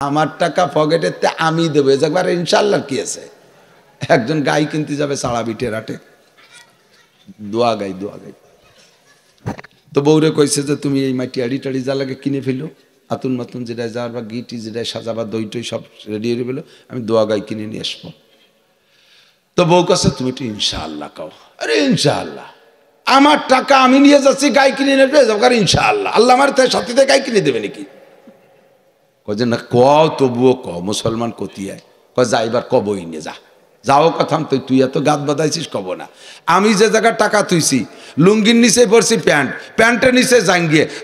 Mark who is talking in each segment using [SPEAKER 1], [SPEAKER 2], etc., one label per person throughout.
[SPEAKER 1] আমার টাকা পকেটেতে আমি দেবো একবার ইনশাল্লাহ কি আছে। একজন গাই কিনতে যাবে সাড়া বিটের হাটে, দোয়া গাই তো বউরে কইছে যে তুমি এই মাটি আড়ি টাড়ি যা লাগে কিনে ফেলো, আতুন মাতুন যেটা যার বা গিটি যেটা সাজাবা দই টই সব রেডি হয়ে ফেলো, আমি দোয়া গাই কিনে নিয়ে আসবো। তো বউ কাছে তুমি একটু ইনশাআল্লাহ কাও। আরে ইনশাআল্লাহ আমার টাকা আমি নিয়ে যাচ্ছি, গাই কিনে নেবে ইনশাআল্লাহ, আল্লাহ আমার সাথে গাই কিনে দেবে নাকি? কয়ে না কও তবুও ক, মুসলমান কতিয়ায় কয় যা এবার কবই নে, যাও কথা তুই এত গাত বাঁধাইছিস কব না। আমি যে জায়গায় টাকা তুইছি লুঙ্গির নিচে পড়ছি প্যান্ট, প্যান্টের নিচে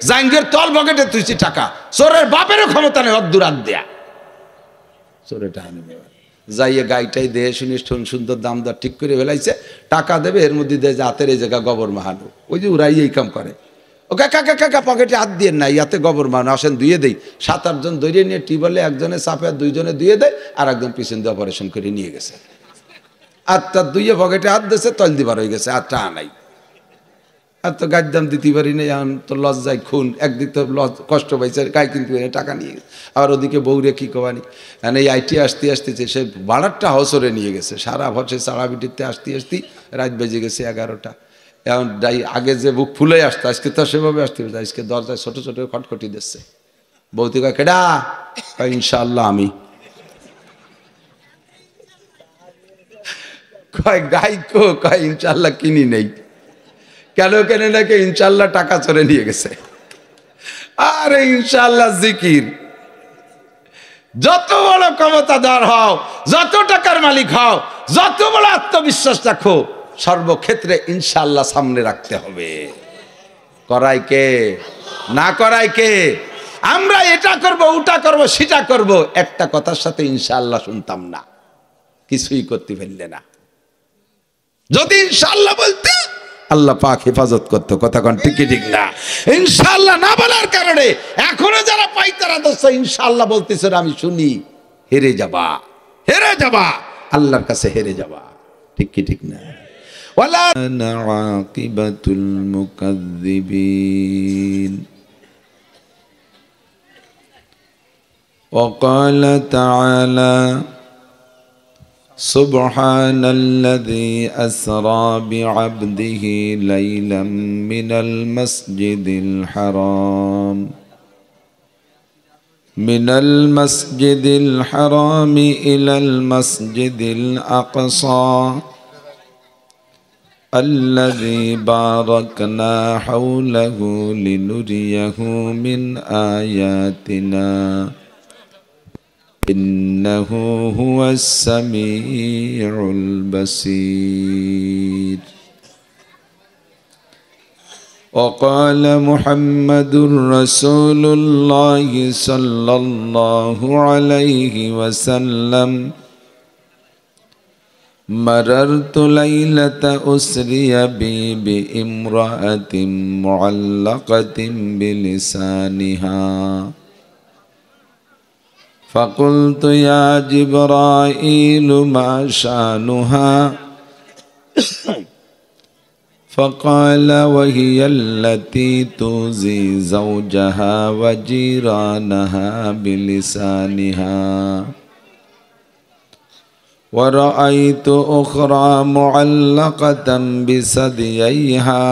[SPEAKER 1] জাঙ্গিয়ের তল পকেটে তুইছি টাকা, চোরের বাপেরও ক্ষমতা নেই অদ্দুরাত দেয়া। চোরে টাকা নেবে যাইয়ে গাইটাই দেহে শুনি সুন্দর দাম দর ঠিক করে ফেলাইছে, টাকা দেবে এর মধ্যে দেয় যে হাতের এই জায়গা গোবর মাহানো, ওই যে ওরাই এই কাম করে। ও কাকা কাকা পকেটে হাত দিয়ে না, ইয়াতে গোবর মাহানো আসেন ধুয়ে দেই। 7-8 জন ধরিয়ে নিয়ে টিবলে একজনে চাপে দুইজনে ধুয়ে দেয়, আর একজন পিছন দিয়ে অপারেশন করে নিয়ে গেছে। আর তার দুইয়ে পকেটে হাত দিয়েছে, তল দিবার হয়ে গেছে, আর টাকা নাই। আর তো গাছ দাম দিতে পারি না, এখন তো লজ্জায় খুন, একদিক তো কষ্ট পাইছে গায়ে কিনতে পারি টাকা নিয়ে গেছে, আর ওদিকে বউরে কি কবানি। মানে এই আইটি আসতেছে সে ভাড়ারটা হসরে নিয়ে গেছে, সারা ভরসে চাড়া বিটিতে আসতে রাত বেজে গেছে 11টা। এখন আগে যে বুক ফুলে আসতো আজকে তো সেভাবে আসতে পারছে, আজকে দরজায় ছোট ছোট খটখটি দিচ্ছে। বউতি কয় কেডা? ইনশাআল্লাহ আমি। কয় গাই কয় ইনশাআল্লাহ কিনি নেই। কেন কেন নাকি ইনশাআল্লাহ টাকা চলে নিয়ে গেছে। আরে ইনশাআল্লাহ জিকির, যত বড় ক্ষমতাধর হও, যত টাকার মালিক হও, যত বড় আত্মবিশ্বাস রাখো, সর্বক্ষেত্রে ইনশাআল্লাহ সামনে রাখতে হবে। করাই কে? না করাই কে? আমরা এটা করব ওটা করব সেটা করব, একটা কথার সাথে ইনশাআল্লাহ শুনতাম না, কিছুই করতে পারলে না। যদি ইনশাআল্লাহ বলতে আল্লাহ পাক হেফাজত করতো, কথা কোন ঠিক ঠিক না? ইনশাআল্লাহ না বলার কারণে এখনো যারা পাইতারা দোস্ত ইনশাআল্লাহ বলতেছে আমি শুনি, হেরে যাবা আল্লাহর কাছে, হেরে যাবা। ঠিক কি ঠিক না? ওয়ালা আকিবাতুল মুকাজ্জিবিন। وقال تعالى سبحان الذي أسرى بعبده ليلا من المسجد الحرام إلى المسجد الأقصى الذي باركنا حوله لنريه من آياتنا إنه هو السميع البصير. وقال محمد رسول الله صلى الله عليه وسلم مررت ليلة أسري بي بامرأة معلقة بلسانها فقلت يا جبرائيل ما شأنها؟ فقال وهي التي تؤذي زوجها وجيرانها بلسانها. ورأيت أخرى معلقة بثدييها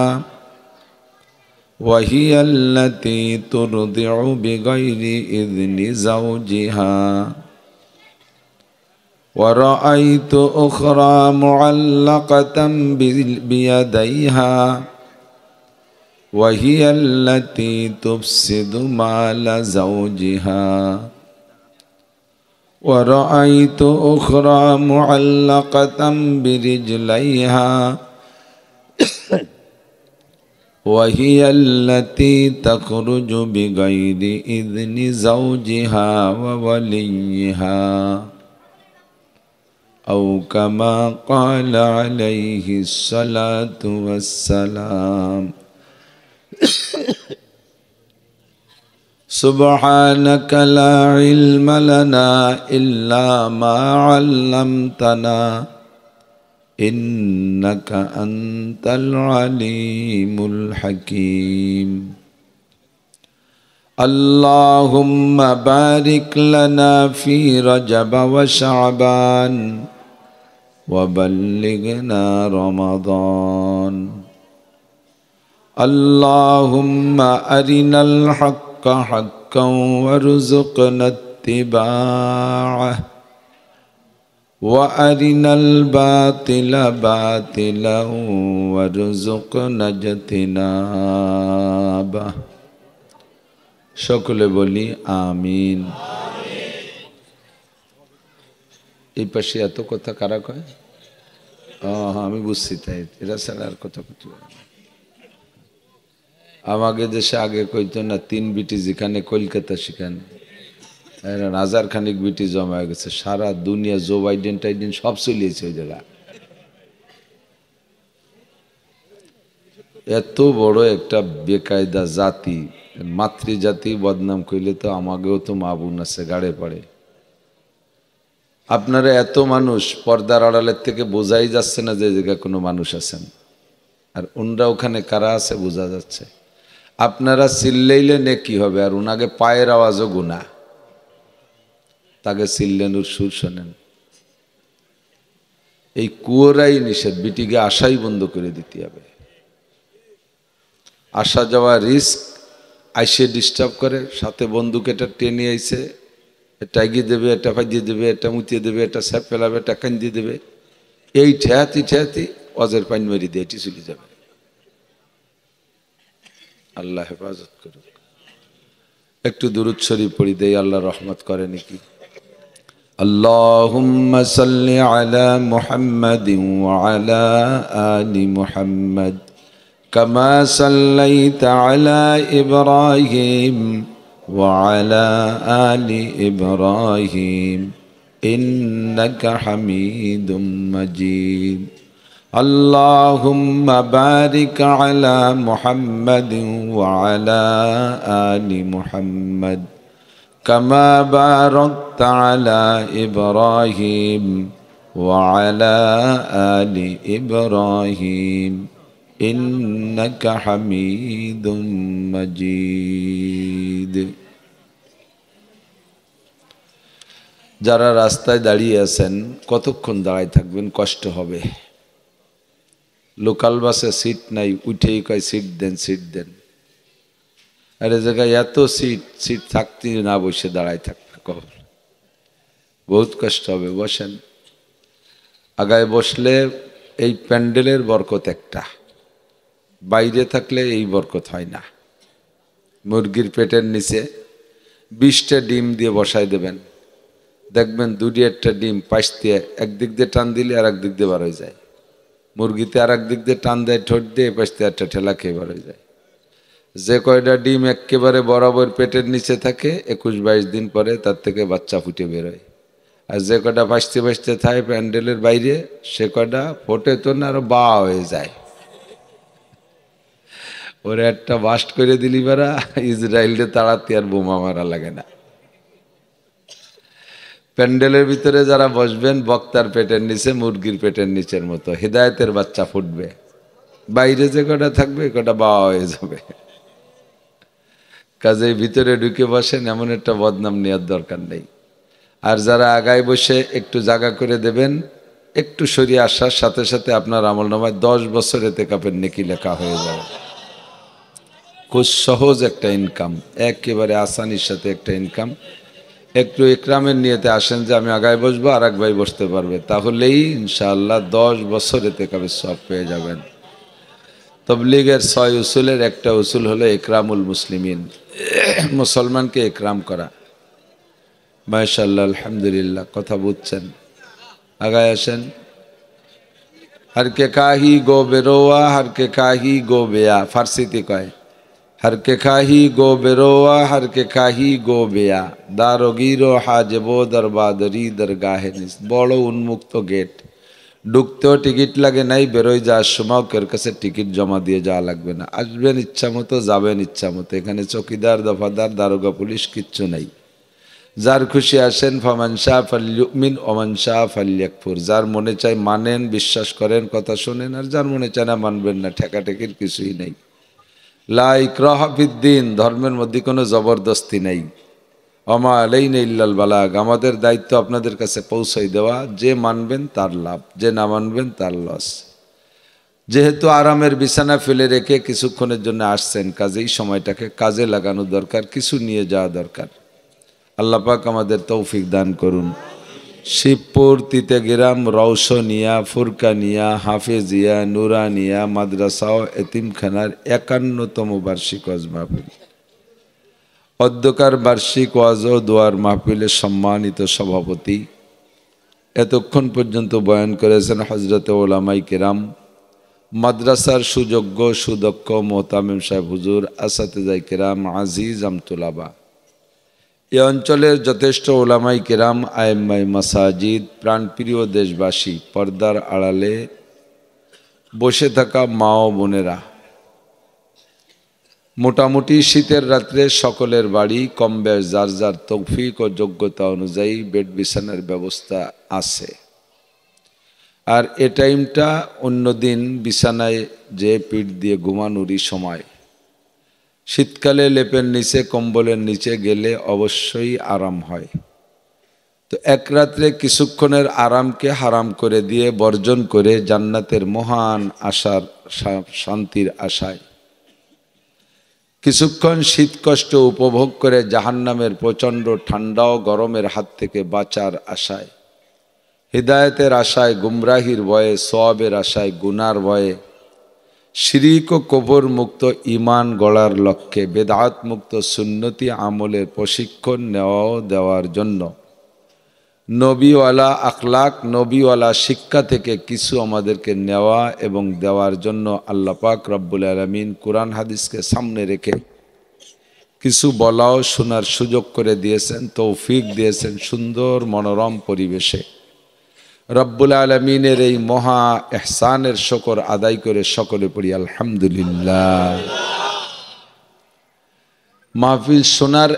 [SPEAKER 1] وهي التي ترضع بغير إذن زوجها. ورأيت أخرى معلقة بيديها وهي التي تفسد مال زوجها. ورأيت أخرى معلقة برجليها وهي التي تخرج بغير إذن زوجها ووليها أو كما قال عليه الصلاة والسلام. سبحانك لا علم لنا إلا ما علمتنا إنك أنت العليم الحكيم. اللهم بارك لنا في رجب وشعبان وبلغنا رمضان. اللهم أرنا الحق حقا وارزقنا اتباعه وأرنا الباطل باطلا وارزقنا اجتنابه. সকলে বলি আমিন। এই পাশে এত কথা কারা কয়? আমি বুঝছি, তাই এরা ছাড়া আর কথা কিছু। আমাকে দেশে আগে কইতো না, 3 বিটি যেখানে কলকাতা সেখানে হাজার খানিক বিটি জমা হয়ে গেছে। সারা দুনিয়া জো বাইডেন টাইডেন সব চলিয়েছে ওই জায়গা। এত বড় একটা বেকায়দা জাতি, মাতৃজাতি বদনাম কইলে তো আমাকেও তো মা বোন আছে গাড়ে পড়ে। আপনারা এত মানুষ, পর্দার আড়ালের থেকে বোঝাই যাচ্ছে না যে জায়গায় কোনো মানুষ আছেন, আর ওনরা ওখানে কারা আছে বোঝা যাচ্ছে। আপনারা চিল্লাইলে নেকি হবে, আর ওনাকে পায়ের আওয়াজও গুনাহ। তাকে চিল্লানোর সুর শোনেন। এই কুয়োরাই নিষেধ, বিটিকে আশাই বন্ধ করে দিতে হবে। আসা যাওয়া রিস্ক, আইসে ডিস্টার্ব করে, সাথে বন্দুক এটা টেনে আইছে, এটা এগিয়ে দেবে, এটা ফাইয়ে দেবে, এটা মুতিয়ে দেবে, এটা স্যাপ ফেলাবে, এটা কান্দিয়ে দেবে। এই ঠেয়াতি ঠেয়াতি অজের পানি মেরি দিয়ে এটি চলে যাবে। আল্লাহ হেফাজত করুক। একটু দুরূদ শরীফ পড়ি দেই, আল্লাহ রহমত করে নাকি। আল্লাহুম্মা সাল্লি আলা মুহাম্মাদিন ওয়া আলা আলি মুহাম্মাদ কামা সাল্লাইতা আলা ইব্রাহিম ওয়া আলা আলি ইব্রাহিম ইন্নাকা হামিদুম মাজিদ। আল্লাহুম্মা বারিক আলা মুহাম্মাদিন ওয়া আলা আলি মুহাম্মাদ কামা বারাকতা আলা ইব্রাহিম ওয়া আলা আলি ইব্রাহিম ইন্নাকা হামিদুম মাজিদ। যারা রাস্তায় দাঁড়িয়ে আছেন, কতক্ষণ দাঁড়ায় থাকবেন? কষ্ট হবে। লোকাল বাসে সিট নাই, উঠেই কয় সিট দেন, সিট দেন। আর এই জায়গায় এত সিট থাকতে না বসে দাঁড়ায় থাকবে, বহুত কষ্ট হবে। বসেন। আগায় বসলে এই প্যান্ডেলের বরকত একটা, বাইরে থাকলে এই বরকত হয় না। মুরগির পেটের নিচে 20টা ডিম দিয়ে বসাই দেবেন, দেখবেন 2-1টা ডিম পাশ দিয়ে একদিক দিয়ে টান দিলে আর একদিক দিয়ে বার হয়ে যায়। মুরগিতে আর একদিক দিয়ে টান দেয় ঠোঁট দিয়ে, পাশ দিয়ে একটা ঠেলা খেয়ে বার হয়ে যায়। যে কয়টা ডিম একেবারে বরাবর পেটের নিচে থাকে, 21-22 দিন পরে তার থেকে বাচ্চা ফুটে বেরোয়। আর যে কয়টা ভাসতে ভাসতে থাকে প্যান্ডেলের বাইরে, সে কয়টা ফোটে তো না, আরো বা হয়ে যায়। ওরে একটা বাস্ট করে দিলি বেড়া, ইসরায়েলে তাড়াতে আর বোমা মারা লাগে না। প্যান্ডেলের ভিতরে যারা বসবেন, বক্তার পেটের নিচে মুরগির পেটের নিচের মতো হেদায়েতের বাচ্চা ফুটবে। বাইরে যে কটা থাকবে কটা বাবা হয়ে যাবে। কাজেই ভিতরে ঢুকে বসেন, এমন একটা বদনাম নেওয়ার দরকার নেই। আর যারা আগায় বসে একটু জায়গা করে দেবেন, একটু সরিয়ে আসার সাথে সাথে আপনার আমলনামায় 10 বছর ইতিকাফের নেকি লেখা হয়ে যাবে। খুব সহজ একটা ইনকাম, একেবারে আসানির সাথে একটা ইনকাম। একটু ইকরামের নিয়তে আসেন যে আমি আগায় বসবো, আর এক ভাই বসতে পারবে, তাহলেই ইনশাআল্লাহ 10 বছর ইতিকাফের সওয়াব পেয়ে যাবেন। তবলিগের 6 উসুলের একটা উসুল হলো ইকরামুল মুসলিমিন, মুসলমানকে ইকরাম করা। মাশাআল্লাহ, আলহামদুলিল্লাহ, কথা বুঝছেন। আগায় আসেন। हर के काही गो बेरोआ हर के काही गो बेया, फारसीते कय हर के काही गो बेरोआ हर के काही गो बेया, दारोगीरो हाजबो दरबादरी दरगाहे निस। बड़ो उन्मुक्त गेट, ঢুকতেও টিকিট লাগে নাই, বেরোয় যাওয়ার সময় কের কাছে টিকিট জমা দিয়ে যাওয়া লাগবে না। আসবেন ইচ্ছা মতো, যাবেন ইচ্ছা মতো। এখানে চকিদার, দফাদার, দারোগা, পুলিশ কিচ্ছু নাই। যার খুশি আসেন। ফামান শাহ ফালইউমিন ওমান শাহ ফালইয়াকফুর। যার মনে চায় মানেন, বিশ্বাস করেন, কথা শোনেন, আর যার মনে চায় না মানবেন না, ঠেকাঠেকির কিছুই নেই। লা ইকরাহা ফিদ্দিন, ধর্মের মধ্যে কোনো জবরদস্তি নেই। ওমা আলাইনা ইল্লাল বালাগ, আমাদের দায়িত্ব আপনাদের কাছে পৌঁছাই দেওয়া। যে মানবেন তার লাভ, যে না মানবেন তার লস। যেহেতু আরামের বিছানা ফেলে রেখে কিছুক্ষণের জন্য আসছেন, কাজেই সময়টাকে কাজে লাগানো দরকার, কিছু নিয়ে যাওয়া দরকার। আল্লাহ পাক আমাদের তৌফিক দান করুন। শিবপুর, তিতেগ্রাম, রওশনিয়া, ফুরকানিয়া, হাফেজিয়া, নুরানিয়া মাদ্রাসা ও এতিমখানার 51তম বার্ষিক ওয়াজ মাহফিল, অধ্যকার বার্ষিক ওয়াজ ও দোয়ার মাহফিলের সম্মানিত সভাপতি, এতক্ষণ পর্যন্ত বয়ান করেছেন হজরতে ওলামাই কেরাম, মাদ্রাসার সুযোগ্য সুদক্ষ মোহতামিম সাহেব হুজুর, আসাতেজাই কেরাম, আজিজ আমতুলাবা, এ অঞ্চলের যথেষ্ট ওলামাই কেরাম, আয়েম্মাই মাসাজিদ, প্রাণপ্রিয় দেশবাসী, পর্দার আড়ালে বসে থাকা মা ও বোনেরা, মোটামুটি শীতের রাত্রে সকলের বাড়ি কম বেশ যার যার তৌফিক ও যোগ্যতা অনুযায়ী বেড বিছানার ব্যবস্থা আছে। আর এ টাইমটা অন্যদিন বিছানায় যে পিঠ দিয়ে ঘুমানোরই সময়। শীতকালে লেপের নিচে কম্বলের নিচে গেলে অবশ্যই আরাম হয়। তো এক রাত্রে কিছুক্ষণের আরামকে হারাম করে দিয়ে বর্জন করে জান্নাতের মহান আশার শান্তির আশায় কিছুক্ষণ শীত কষ্ট উপভোগ করে জাহান্নামের প্রচণ্ড ঠান্ডা ও গরমের হাত থেকে বাঁচার আশায়, হিদায়েতের আশায়, গুমরাহির ভয়ে, সওয়াবের আশায়, গুনার ভয়ে, শিরিক ও কবর মুক্ত ইমান গড়ার লক্ষ্যে বেদাত মুক্ত সুন্নতি আমলের প্রশিক্ষণ নেওয়াও দেওয়ার জন্য নবীওয়ালা আখলাক, নবীওয়ালা শিক্ষা থেকে কিছু আমাদেরকে নেওয়া এবং দেওয়ার জন্য আল্লাহ পাক রব্বুল আলামিন কুরআন হাদিসকে সামনে রেখে কিছু বলাও শোনার সুযোগ করে দিয়েছেন, তৌফিক দিয়েছেন সুন্দর মনোরম পরিবেশে। রব্বুল আলামিনের এই মহা ইহসানের শুকর আদায় করে সকলে পড়ি আলহামদুলিল্লাহ। মাহফিল শোনার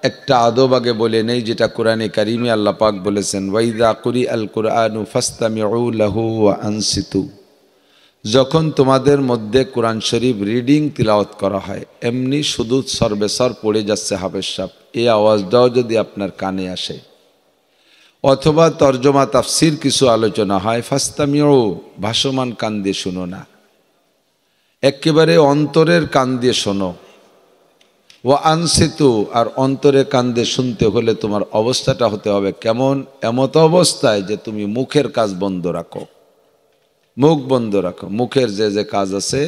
[SPEAKER 1] একটা আদব আগে বলে নেই, যেটা কোরআনে কারিমে আল্লাহ পাক বলেছেন, ওয়াইদা কুরি আল কুরআনু ফাসতামিউ লাহু ওয়া আনসিতু, যখন তোমাদের মধ্যে কোরআন শরীফ রিডিং তিলাওয়াত করা হয়, এমনি শুধু সর্বেসর পড়ে যাচ্ছে হাফেজ সাহেব, এই আওয়াজটাও যদি আপনার কানে আসে, অথবা তর্জমা তাফসির কিছু আলোচনা হয়, ফাসতামিউ, ভাসমান কান দিয়ে শুনো না, একেবারে অন্তরের কান দিয়ে শোনো। ও আনসিতু, আর অন্তরে কান দিয়ে শুনতে হলে তোমার অবস্থাটা হতে হবে কেমন? এমত অবস্থায় যে তুমি মুখের কাজ বন্ধ রাখো, মুখ বন্ধ রাখো। মুখের যে যে কাজ আছে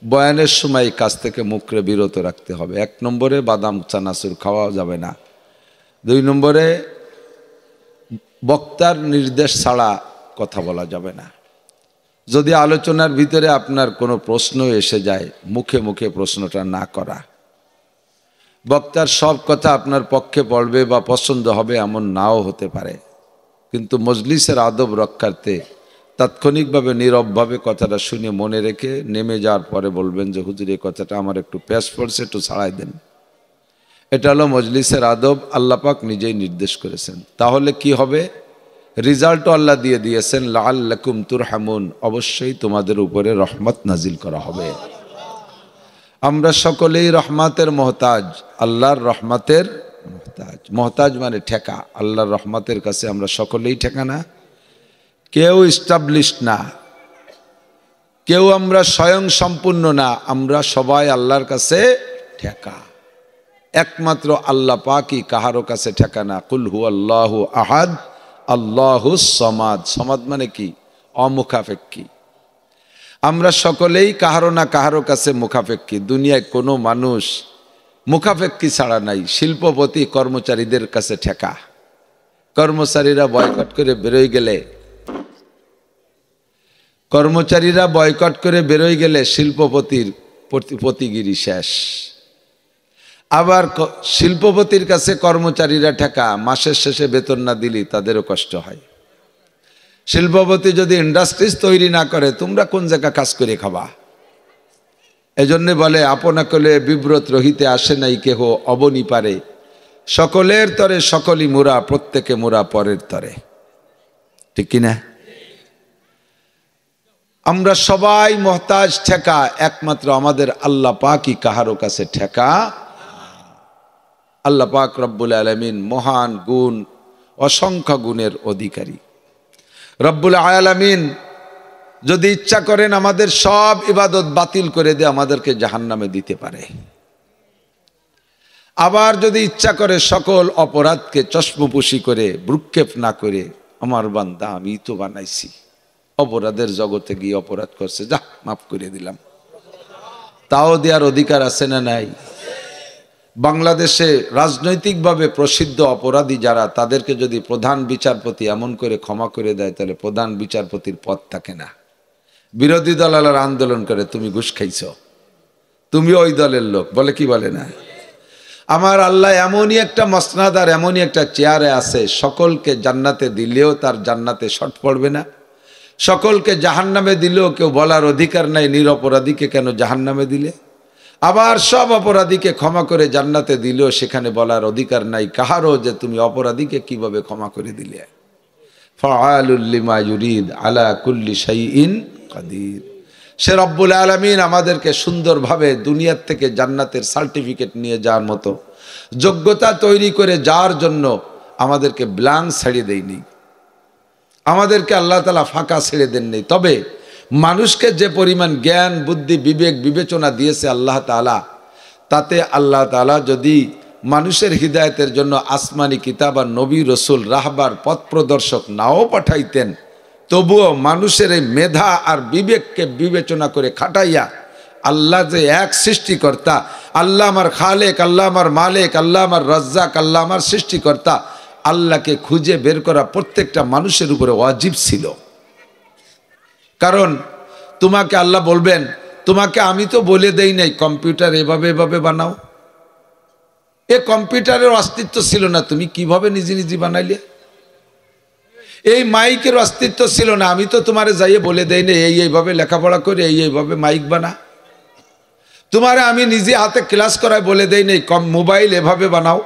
[SPEAKER 1] বয়ানের সময় এই কাজ থেকে মুখকে বিরত রাখতে হবে। 1 নম্বরে বাদাম চানাচুর খাওয়া যাবে না। 2 নম্বরে বক্তার নির্দেশ ছাড়া কথা বলা যাবে না। যদি আলোচনার ভিতরে আপনার কোনো প্রশ্ন এসে যায়, মুখে মুখে প্রশ্নটা না করা। বক্তার সব কথা আপনার পক্ষে পড়বে বা পছন্দ হবে এমন নাও হতে পারে, কিন্তু মজলিসের আদব রক্ষার্থে তাৎক্ষণিকভাবে নীরবভাবে কথাটা শুনে মনে রেখে নেমে যাওয়ার পরে বলবেন যে হুজুর এই কথাটা আমার একটু পেশ পড়ছে, একটু ছাড়াই দেন। এটা হলো মজলিসের আদব, আল্লাহ পাক নিজেই নির্দেশ করেছেন। তাহলে কি হবে? রেজাল্টও আল্লাহ দিয়ে দিয়েছেন, লাআল্লাকুম তুরহামুন, অবশ্যই তোমাদের উপরে রহমত নাজিল করা হবে। আমরা সকলেই রহমতের মোহতাজ, আল্লাহর রহমতের মোহতাজ। মোহতাজ মানে ঠেকা, আল্লাহর রহমতের কাছে আমরা সকলেই ঠেকা না, কেউ ইস্টাবলিশড না, কেউ আমরা স্বয়ং সম্পূর্ণ না, আমরা সবাই আল্লাহর কাছে ঠেকা। একমাত্র আল্লাহ পাকই কাহারো কাছে ঠেকা না। কুল হু আল্লাহু আহাদ আল্লাহুস সামাদ। সামাদ মানে কি? অমুখাপেক্ষী। আমরা সকলেই কাহারো না কাহারো কাছে মুখাপেক্ষী। দুনিয়ায় কোনো মানুষ মুখাপেক্ষী ছাড়া নাই। শিল্পপতি কর্মচারীদের কাছে ঠেকা, কর্মচারীরা বয়কট করে বেরোয় গেলে শিল্পপতির প্রতিগিরি শেষ। আবার শিল্পপতির কাছে কর্মচারীরা ঠেকা, মাসের শেষে বেতন না দিলে তাদেরও কষ্ট হয়। শিল্পপতি যদি ইন্ডাস্ট্রিজ তৈরি না করে, তোমরা কোন জায়গা কাজ করে খাবা? এজন্য বলে আপনা কলে বিব্রত রহিতে আসে নাই কেহ অবনি পারে, সকলের তরে সকলই মোরা, প্রত্যেকে মোরা পরের তরে। ঠিক কিনা? আমরা সবাই মুহতাজ ঠেকা, একমাত্র আমাদের আল্লাহ পাকই কাহারো কাছে ঠেকা। আল্লাহ পাক রব্বুল আলামিন মহান গুণ, অসংখ্য গুণের অধিকারী। রব্বুল আলামিন যদি ইচ্ছা করেন আমাদের সব ইবাদত বাতিল করে দিয়ে আমাদেরকে জাহান্নামে দিতে পারে। আবার যদি ইচ্ছা করে সকল অপরাধকে চশমপুষি করে ভ্রুক্ষেপ না করে, আমার বান্দা আমি তো বানাইছি, অপরাধের জগতে গিয়ে অপরাধ করছে, যা মাফ করে দিলাম, তাও দেওয়ার অধিকার আছে না নাই? বাংলাদেশে রাজনৈতিকভাবে প্রসিদ্ধ অপরাধী যারা, তাদেরকে যদি প্রধান বিচারপতি এমন করে ক্ষমা করে দেয়, তাহলে প্রধান বিচারপতির পদ থাকে না। বিরোধী দল আন্দোলন করে, তুমি ঘুষ খাইছ, তুমি ওই দলের লোক, বলে কি বলে না? আমার আল্লাহ এমনই একটা মসনাদ আর এমনই একটা চেয়ারে আছে, সকলকে জান্নাতে দিলেও তার জান্নাতে শর্ট পড়বে না, সকলকে জাহান্নামে দিলেও কেউ বলার অধিকার নাই নিরপরাধীকে কেন জাহান্নামে দিলে। আবার সব অপরাধীকে ক্ষমা করে জান্নাতে দিলেও সেখানে বলার অধিকার নাই কাহারও যে তুমি অপরাধীকে কিভাবে ক্ষমা করে দিলে। ফাআলুল লিমা ইউরিদ আলা কুল্লি শাইইন কাদির। সে রব্বুল আলামিন আমাদেরকে সুন্দরভাবে দুনিয়ার থেকে জান্নাতের সার্টিফিকেট নিয়ে যাওয়ার মতো যোগ্যতা তৈরি করে যাওয়ার জন্য আমাদেরকে ব্ল্যাঙ্ক ছেড়ে দেয়নি, আমাদেরকে আল্লাহ তাআলা ফাঁকা ছেড়ে দেননি। তবে মানুষকে যে পরিমাণ জ্ঞান বুদ্ধি বিবেক বিবেচনা দিয়েছে আল্লাহ তাআলা, তাতে আল্লাহ তাআলা যদি মানুষের হিদায়তের জন্য আসমানি কিতাব আর নবী রসুল রাহবার পথ প্রদর্শক নাও পাঠাইতেন, তবুও মানুষের এই মেধা আর বিবেককে বিবেচনা করে খাটাইয়া আল্লাহ যে এক সৃষ্টিকর্তা, আল্লাহ আমার খালেক, আল্লাহ আমার মালিক, আল্লাহ আমার রাজ্জাক, আল্লাহ আমার সৃষ্টিকর্তা, আল্লাহকে খুঁজে বের করা প্রত্যেকটা মানুষের উপরে ওয়াজিব ছিল। কারণ তোমাকে আল্লাহ বলবেন, তোমাকে আমি তো বলে দেই নাই কম্পিউটার এভাবে এভাবে বানাও, এ কম্পিউটারের অস্তিত্ব ছিল না, তুমি কিভাবে নিজে নিজে বানাইলে? এই মাইকের অস্তিত্ব ছিল না, আমি তো তোমারে যাইয়ে বলে দেই না এইভাবে লেখাপড়া করে এইভাবে মাইক বানা। তোমারে আমি নিজে হাতে ক্লাস করায় বলে দেই নাই মোবাইল এভাবে বানাও।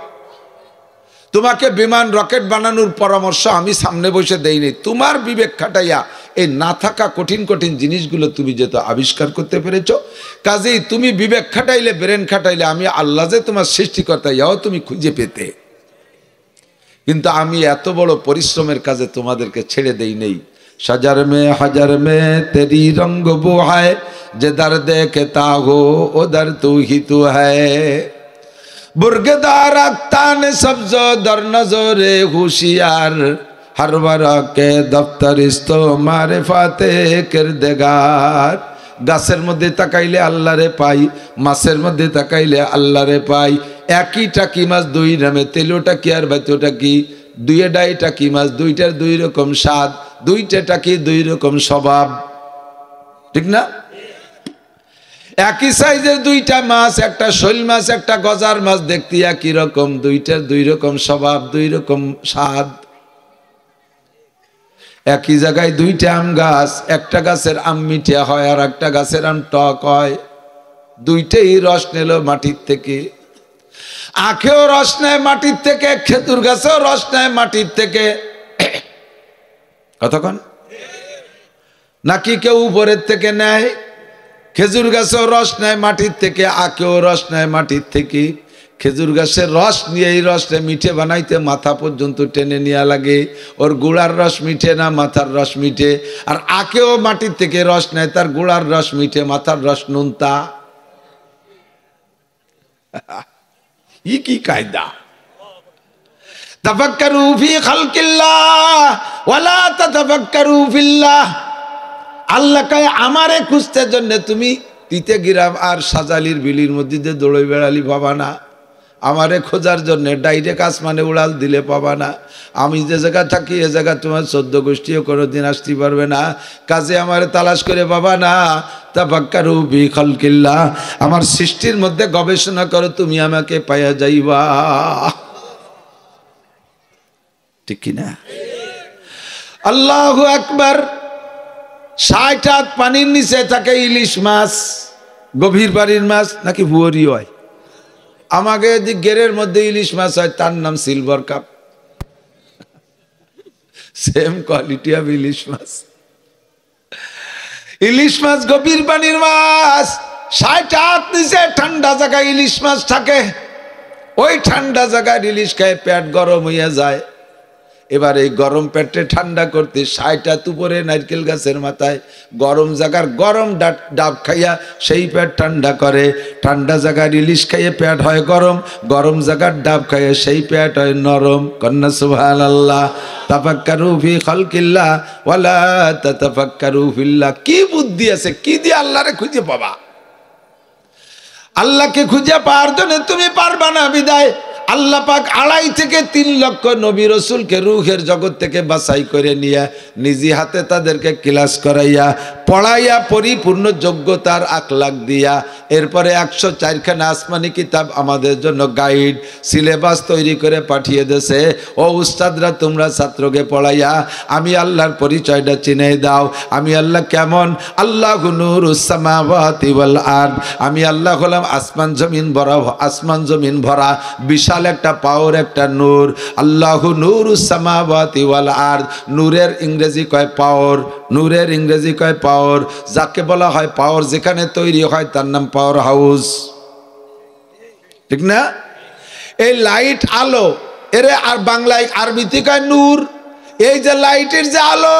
[SPEAKER 1] তোমাকে বিমান রকেট বানানোর পরামর্শ আমি সামনে বসে দেইনি, তোমার বিবেক খাটাইয়া এই না থাকা কঠিন কঠিন জিনিসগুলো তুমি যেহেতু আবিষ্কার করতে পেরেছো, কাজেই তুমি বিবেক খাটাইলে, ব্রেন খাটাইলে আমি আল্লাহ যে তোমার সৃষ্টিকর্তা ইয়াও তুমি খুঁজে পেতে। কিন্তু আমি এত বড় পরিশ্রমের কাজে তোমাদেরকে ছেড়ে দেই নেই। সাজার মে হাজার মে তেরি রঙ্গ বো হায়, যে দর দেখতা হো ওদর তু হি তু হ্যায়। बुर्गदार अख्तान सब्जो दर नजरे होशियार, हर वरा के दफ्तर इस्तो मारिफाते किरदेगार। গাছের মধ্যে তাকাইলে আল্লাহরে পাই, মাছের মধ্যে তাকাইলে আল্লাহরে পাই। একই টাকি মাছ দুই নামে, তেলোটা কি আর ভাতটা কি, দুইয়ে ডাই টাকি মাছ, দুইটার দুই রকম স্বাদ, দুইটা টাকি দুই রকম স্বভাব, ঠিক না? একই সাইজের দুইটা মাছ, একটা শৈল মাছ একটা গজার মাছ, দেখতে একই রকম, দুইটার দুই রকম স্বভাব, দুই রকম স্বাদ। একই জায়গায় দুইটা আম গাছ, একটা গাছের আম মিঠে হয় আর একটা গাছের আম টক হয়, দুইটাই রস নিল মাটির থেকে। আখেও রস নেয় মাটির থেকে, খেজুর গাছেও রস নেয় মাটির থেকে, কতক্ষণ নাকি কেউ উপরের থেকে নেয়? খেজুর গাছেও রস নেয় মাটির থেকে, আখেও রস নেয় মাটির থেকে। খেজুর গাছের রস নিয়ে এই রসটা মিঠে বানাইতে মাথা পর্যন্ত টেনে নেওয়া লাগে, ওর গুড়ার রস মিঠে না মাথার রস মিঠে। আর আখেও মাটির থেকে রস নেয়, তার গুড়ার রস মিঠে, মাথার রস নুনতা। ই কি কায়দা! তাফাক্কারু ফি খালকিল্লাহ ওয়ালা তাতাফাক্কারু ফিল্লাহ। আল্লাহ কয় আমারে খুঁজতে জন্য তুমি তিতে গিরাম আর সাজালির বিলির মধ্যে দিয়ে দৌড়ে বেড়ালি পাবা না, আমারে খোঁজার জন্য ডাইরেক্ট আসমানে উড়াল দিলে পাবা না। আমি যে জায়গা থাকি এ জায়গা তোমার 14 গোষ্ঠীও কোনোদিন আসতে পারবে না, কাজে আমারে তালাশ করে পাবা না। তাফাক্কারু ফি খালকিল্লাহ, আমার সৃষ্টির মধ্যে গবেষণা করো, তুমি আমাকে পাইয়া যাইবা, ঠিক কিনা? আল্লাহু আকবার। 60 হাত পানির নিচে থাকে ইলিশ মাছ, গভীর পানির মাছ নাকি ভুয়রি হয়? আমাকে যে গেরের মধ্যে ইলিশ মাছ হয় তার নাম silver cup, same quality of ইলিশ মাছ। ইলিশ মাছ গভীর পানির মাছ, 60 হাত নিচে ঠান্ডা জায়গায় ইলিশ মাছ থাকে। ওই ঠান্ডা জায়গায় ইলিশ খায় পেট গরম হইয়া যায়। এবার এই গরম পেটে ঠান্ডা করতে 60 হাত উপরে নারকেল গাছের মাথায় গরম জায়গার গরম ডাব খাইয়া সেই পেট ঠান্ডা করে। ঠান্ডা জায়গার ইলিশ খাইয়ে পেট হয় গরম, গরম জায়গার ডাব খাইয়ে সেই পেট হয় নরম। কন্যা সুবহানাল্লাহ। তাফাক্কারু ফি খালকিল্লাহ ওয়ালা তাতাফাক্কারু ফিল্লাহ। কি বুদ্ধি আছে, কি দিয়ে আল্লাহরে খুঁজে পাবা? আল্লাহকে খুঁজে পাওয়ার জন্য তুমি পারবা না, বিদায় আল্লাহ পাক 2.5 থেকে 3 লক্ষ নবী রসুলকে রূহের জগৎ থেকে বাছাই করে নিয়ে নিজে হাতে তাদেরকে ক্লাস করাইয়া পড়াইয়া পরিপূর্ণ যোগ্যতার আখলাক দিয়া এরপরে 104 খানা আসমানি কিতাব আমাদের জন্য গাইড সিলেবাস তৈরি করে পাঠিয়ে দেছে। ও উস্তাদরা, তোমরা ছাত্রকে পড়াইয়া আমি আল্লাহর পরিচয়টা চিনে দাও। আমি আল্লাহ কেমন? আল্লাহু নূরুস সামাওয়াতি ওয়াল আরদ। আমি আল্লাহ হলাম আসমান জমিন ভরা, আসমান জমিন ভরা বিশাল একটা পাওয়ার, একটা নূর। আল্লাহু নূরুস সামাওয়াতি ওয়াল আরদ। নূরের ইংরেজি কয় পাওয়ার, নূরের ইংরেজি কয় পাওয়ার। যাকে বলা হয় পাওয়ার, যেখানে তৈরি হয় তার নাম পাওয়ার হাউস, ঠিক না? এই লাইট আলো এর আর বাংলায় আরবিতে কয় নূর। এই যে লাইটের যে আলো,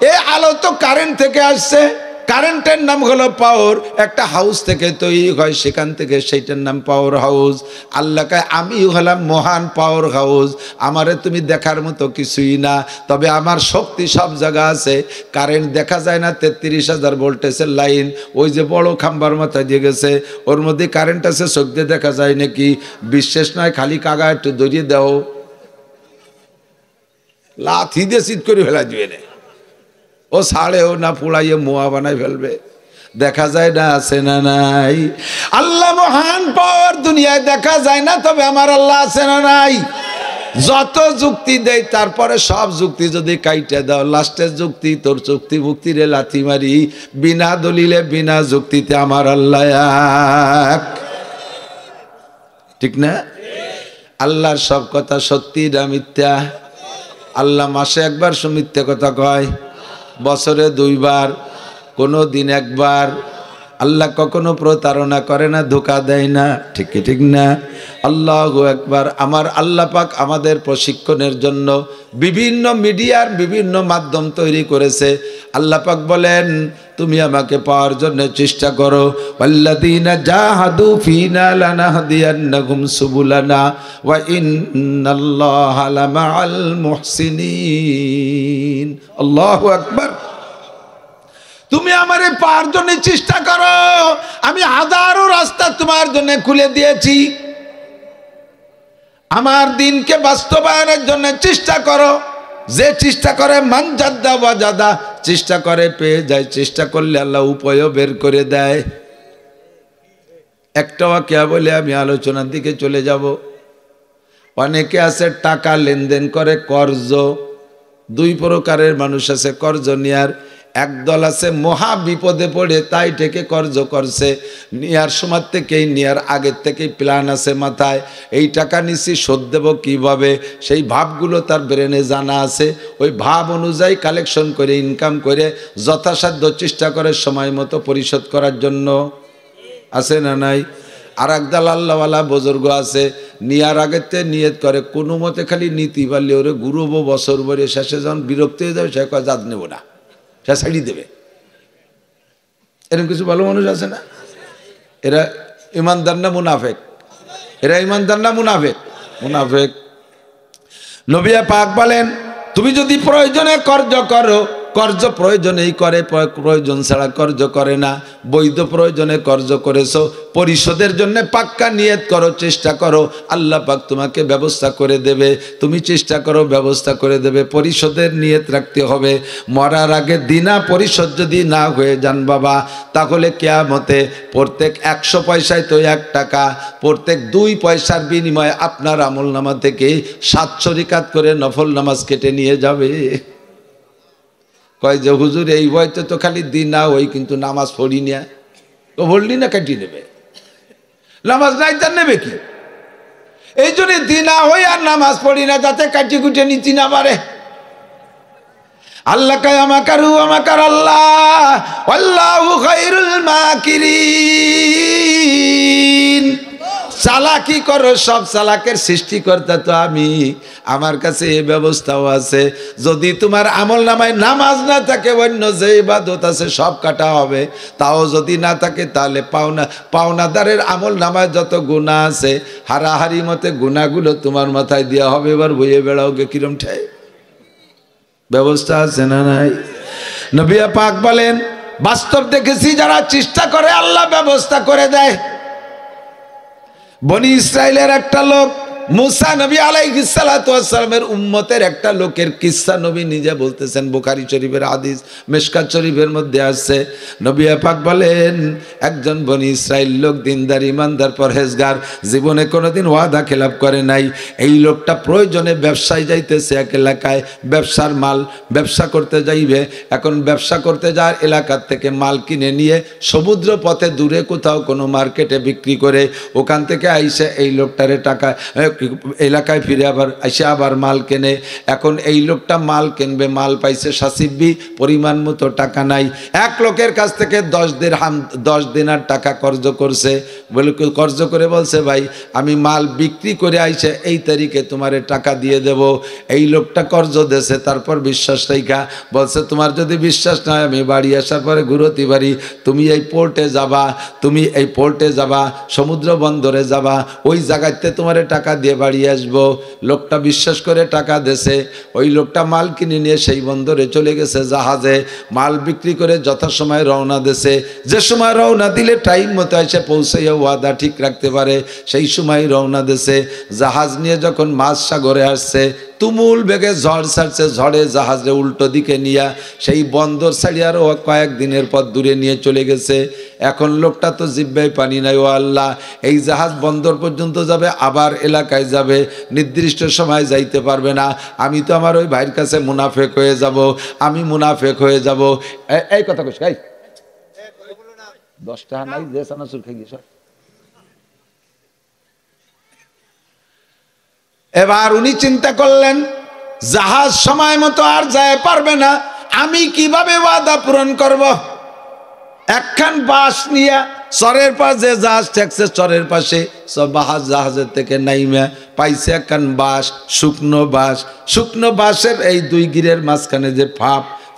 [SPEAKER 1] এই আলো তো কারেন্ট থেকে আসছে। কারেন্টের নাম হলো পাওয়ার। একটা হাউস থেকে তৈরি হয়, সেখান থেকে সেইটার নাম পাওয়ার হাউস। আল্লাহ কয় আমি হলাম মহান পাওয়ার হাউস। আমারে তুমি দেখার মতো কিছুই না, তবে আমার শক্তি সব জায়গা আছে। কারেন্ট দেখা যায় না, 33,000 ভোল্টেজের লাইন ওই যে বড় খাম্বার মাথায় দিয়ে গেছে, ওর মধ্যে কারেন্ট আছে, চোখ দিয়ে দেখা যায় নাকি? বিশ্বাস নয়, খালি কাগা একটু দরিয়ে দাও, লাথি দিয়ে চিৎ করে ফেলা দিবে না। ও ছাড়েও না, পোড়াইয়ে মোয়া বানাই ফেলবে। দেখা যায় না, আছে না নাই? আল্লাহ মহান পাওয়ার, দুনিয়ায় দেখা যায় না, তবে আমার আল্লাহ আছে না নাই? যত যুক্তি দেয় তারপরে সব যুক্তি যদি কাইটে দাও, লাস্টের যুক্তি তোর চুক্তি ভুক্তিরে লাথি মারি। বিনা দলিলে বিনা যুক্তিতে আমার আল্লাহ এক, ঠিক না? আল্লাহর সব কথা সত্যি না মিথ্যা? আল্লাহ মাসে একবার মিথ্যা কথা কয়, বছরে 2 বার, কোনো দিন 1 বার। আল্লাহ কখনো প্রতারণা করে না, ধোঁকা দেয় না, ঠিক কি ঠিক না? আল্লাহু আকবার। আমার আল্লাহ পাক আমাদের প্রশিক্ষণের জন্য বিভিন্ন মিডিয়ার বিভিন্ন মাধ্যম তৈরি করেছে। আল্লাহ পাক বলেন তুমি আমাকে পাওয়ার জন্য চেষ্টা করো। ওয়াল্লাযীনা জাহাদু ফীনা লানাহদিয়ান্নাহুম সুবুলানা ওয়া ইন্নাল্লাহা লামাআল মুহসিনিন। আল্লাহু আকবার। তুমি আমারে পাওয়ার জন্য চেষ্টা করো, আমি হাজারো রাস্তা তোমার জন্য খুলে দিয়েছি। আমার দিনকে বাস্তবায়নের জন্য চেষ্টা করো। যে চেষ্টা করে মান জাদ্দা ওয়াজাদা, চেষ্টা করে পেয়ে যায়। চেষ্টা করলে আল্লাহ উপায়ও বের করে দেয়। একটা ওয়াকিয়া বলে আমি আলোচনার দিকে চলে যাব। অনেকে আছে টাকা লেনদেন করে কর্জ। 2 প্রকারের মানুষ আছে কর্জ নেয়ার। একদল আছে মহা বিপদে পড়ে তাই থেকে কর্জ করছে, নেয়ার সময় থেকেই, নেয়ার আগের থেকেই প্ল্যান আছে মাথায়, এই টাকা নিচ্ছি শোধ দেব কীভাবে, সেই ভাবগুলো তার ব্রেনে জানা আছে। ওই ভাব অনুযায়ী কালেকশন করে ইনকাম করে যথাসাধ্য চেষ্টা করে সময় মতো পরিশোধ করার জন্য। আছে না নাই? আর একদল আল্লাহওয়ালা বুজুর্গ আছে, নেয়ার আগেতে নিয়ত করে কোনো মতে খালি নীতি পারলে ওরে ঘুরবো বছর ভরে, শেষে যখন বিরক্ত হয়ে যাবে সে কয় জাত নেব না, সে ছাড়িয়ে দেবে। এরকম কিছু ভালো মানুষ আছে না? এরা ইমানদার না মুনাফেক? এরা ইমানদার না মুনাফেক? মুনাফেক। নবী পাক বলেন তুমি যদি প্রয়োজনে কর্জ করো, কর্জ প্রয়োজনেই করে, প্রয়োজন ছাড়া কর্জ করে না। বৈধ প্রয়োজনে কর্জ করেছো, পরিশোধের জন্য পাক্কা নিয়ত করো, চেষ্টা করো, আল্লাহ পাক তোমাকে ব্যবস্থা করে দেবে। তুমি চেষ্টা করো, ব্যবস্থা করে দেবে। পরিশোধের নিয়ত রাখতে হবে। মরার আগে দিনা পরিশোধ যদি না হয়ে যান বাবা, তাহলে কিয়ামতে প্রত্যেক 100 পয়সায় তো 1 টাকা, প্রত্যেক 2 পয়সার বিনিময়ে আপনার আমলনামা থেকে 700 রিকাত করে নফল নামাজ কেটে নিয়ে যাবে। কয় যে হুজুর এই বয়তে তো খালি দিন না ওই, কিন্তু নামাজ পড়ি না। তো পড়লি না কাটিয়ে নেবে, নামাজ নাই তার নেবে কি? এই জন্য দিন না হই আর নামাজ পড়ি না, যাতে কাটি কুটে নিতি না পারে। আল্লাহ কায়া মাকারু আমাকার আল্লাহ আল্লাহু খায়রুল মাকিরিন। চালাকি করো, সব চালাকের সৃষ্টিকর্তা তো আমি। আমার কাছে এই ব্যবস্থাও আছে, যদি তোমার আমল নামায় নামাজ না থাকে, অন্য যে ইবাদত আছে সব কাটা হবে। তাও যদি না থাকে তাহলে পাওনাদারের আমল নামায় যত গুনাহ আছে হারাহারি মতে গুনাহগুলো তোমার মাথায় দেওয়া হবে। এবার বইয়ে বেড়াও গে কিরম ঠাই ব্যবস্থা আছে না নাই? নবী পাক বলেন, বাস্তব দেখেছি যারা চেষ্টা করে আল্লাহ ব্যবস্থা করে দেয়। বনি ইসরাইলের একটা লোক, মুসা নবী আলাইহিস সালাতু ওয়াস সালামের উম্মতের একটা লোকের কিসসা নবী নিজে বলতেছেন। বুখারী শরীফের হাদিস, মিশকাত শরীফের মধ্যে আছে। নবী পাক বলেন, একজন বনি ইসরাইল লোক, দিনদার, ইমানদার, পরহেজগার, জীবনে কোনোদিন ওয়াদা খেলাপ করে নাই। এই লোকটা প্রয়োজনে ব্যবসায় যাইতেছে এক এলাকায়, ব্যবসার মাল ব্যবসা করতে যাইবে। এখন ব্যবসা করতে যাওয়ার এলাকার থেকে মাল কিনে নিয়ে সমুদ্র পথে দূরে কোথাও কোনো মার্কেটে বিক্রি করে ওখান থেকে আইসে এই লোকটারে টাকা এলাকায় ফিরে আবার এসে আবার মাল কেনে। এখন এই লোকটা মাল কিনবে, মাল পাইছে সাসিবি, পরিমাণ মতো টাকা নাই। এক লোকের কাছ থেকে 10 দিনার টাকা কর্জ করছে। বলে কর্জ করে বলছে, ভাই আমি মাল বিক্রি করে আইসে এই তারিখে তোমারে টাকা দিয়ে দেব। এই লোকটা কর্জ দেছে, তারপর বিশ্বাস রাইখা বলছে, তোমার যদি বিশ্বাস না হয় আমি বাড়ি আসার পরে ঘুরতি বাড়ি, তুমি এই পোর্টে যাবা, তুমি এই পোর্টে যাবা, সমুদ্র বন্দরে যাবা, ওই জায়গাতে তোমারে টাকা দিয়ে বাড়ি আসবো। লোকটা বিশ্বাস করে টাকা দেছে। ওই লোকটা মাল কিনে নিয়ে সেই বন্দরে চলে গেছে জাহাজে, মাল বিক্রি করে যথাসময় রওনা দেছে। যে সময় রওনা দিলে টাইম মতো এসে পৌঁছাইয়া ওয়াদা ঠিক রাখতে পারে সেই সময় রওনা দেছে। জাহাজ নিয়ে যখন মাঝ সাগরে আসছে, তুমুল বেগে ঝড় ছাড়ছে, ঝড়ে জাহাজে উল্টো দিকে নিয়ে সেই বন্দর ছাড়িয়ে আরও কয়েকদিনের পর দূরে নিয়ে চলে গেছে। এখন লোকটা তো জিব্বায় পানি নাই, ও আল্লাহ, এই জাহাজ বন্দর পর্যন্ত যাবে, আবার এলাকায় যাবে, নির্দিষ্ট সময় যাইতে পারবে না। আমি তো আমার ওই ভাইয়ের কাছে মুনাফেক হয়ে যাব, আমি মুনাফেক হয়ে যাব। এই কথা কইস, 10 টাকা নাই যে চানাচুর খেয়ে গেছ। এবার উনি চিন্তা করলেন, জাহাজ সময় মতো আর যায় পারবে না, আমি কিভাবে ওয়াদা পূরণ করব? একখান বাঁশ নিয়ে চরের পাশে যে জাহাজ ঠেকছে, চরের পাশে সব জাহাজের থেকে নাইমা পাইছে একখান বাঁশ, শুকনো বাঁশ। শুকনো বাঁশের এই 2 গিরের মাঝখানে যে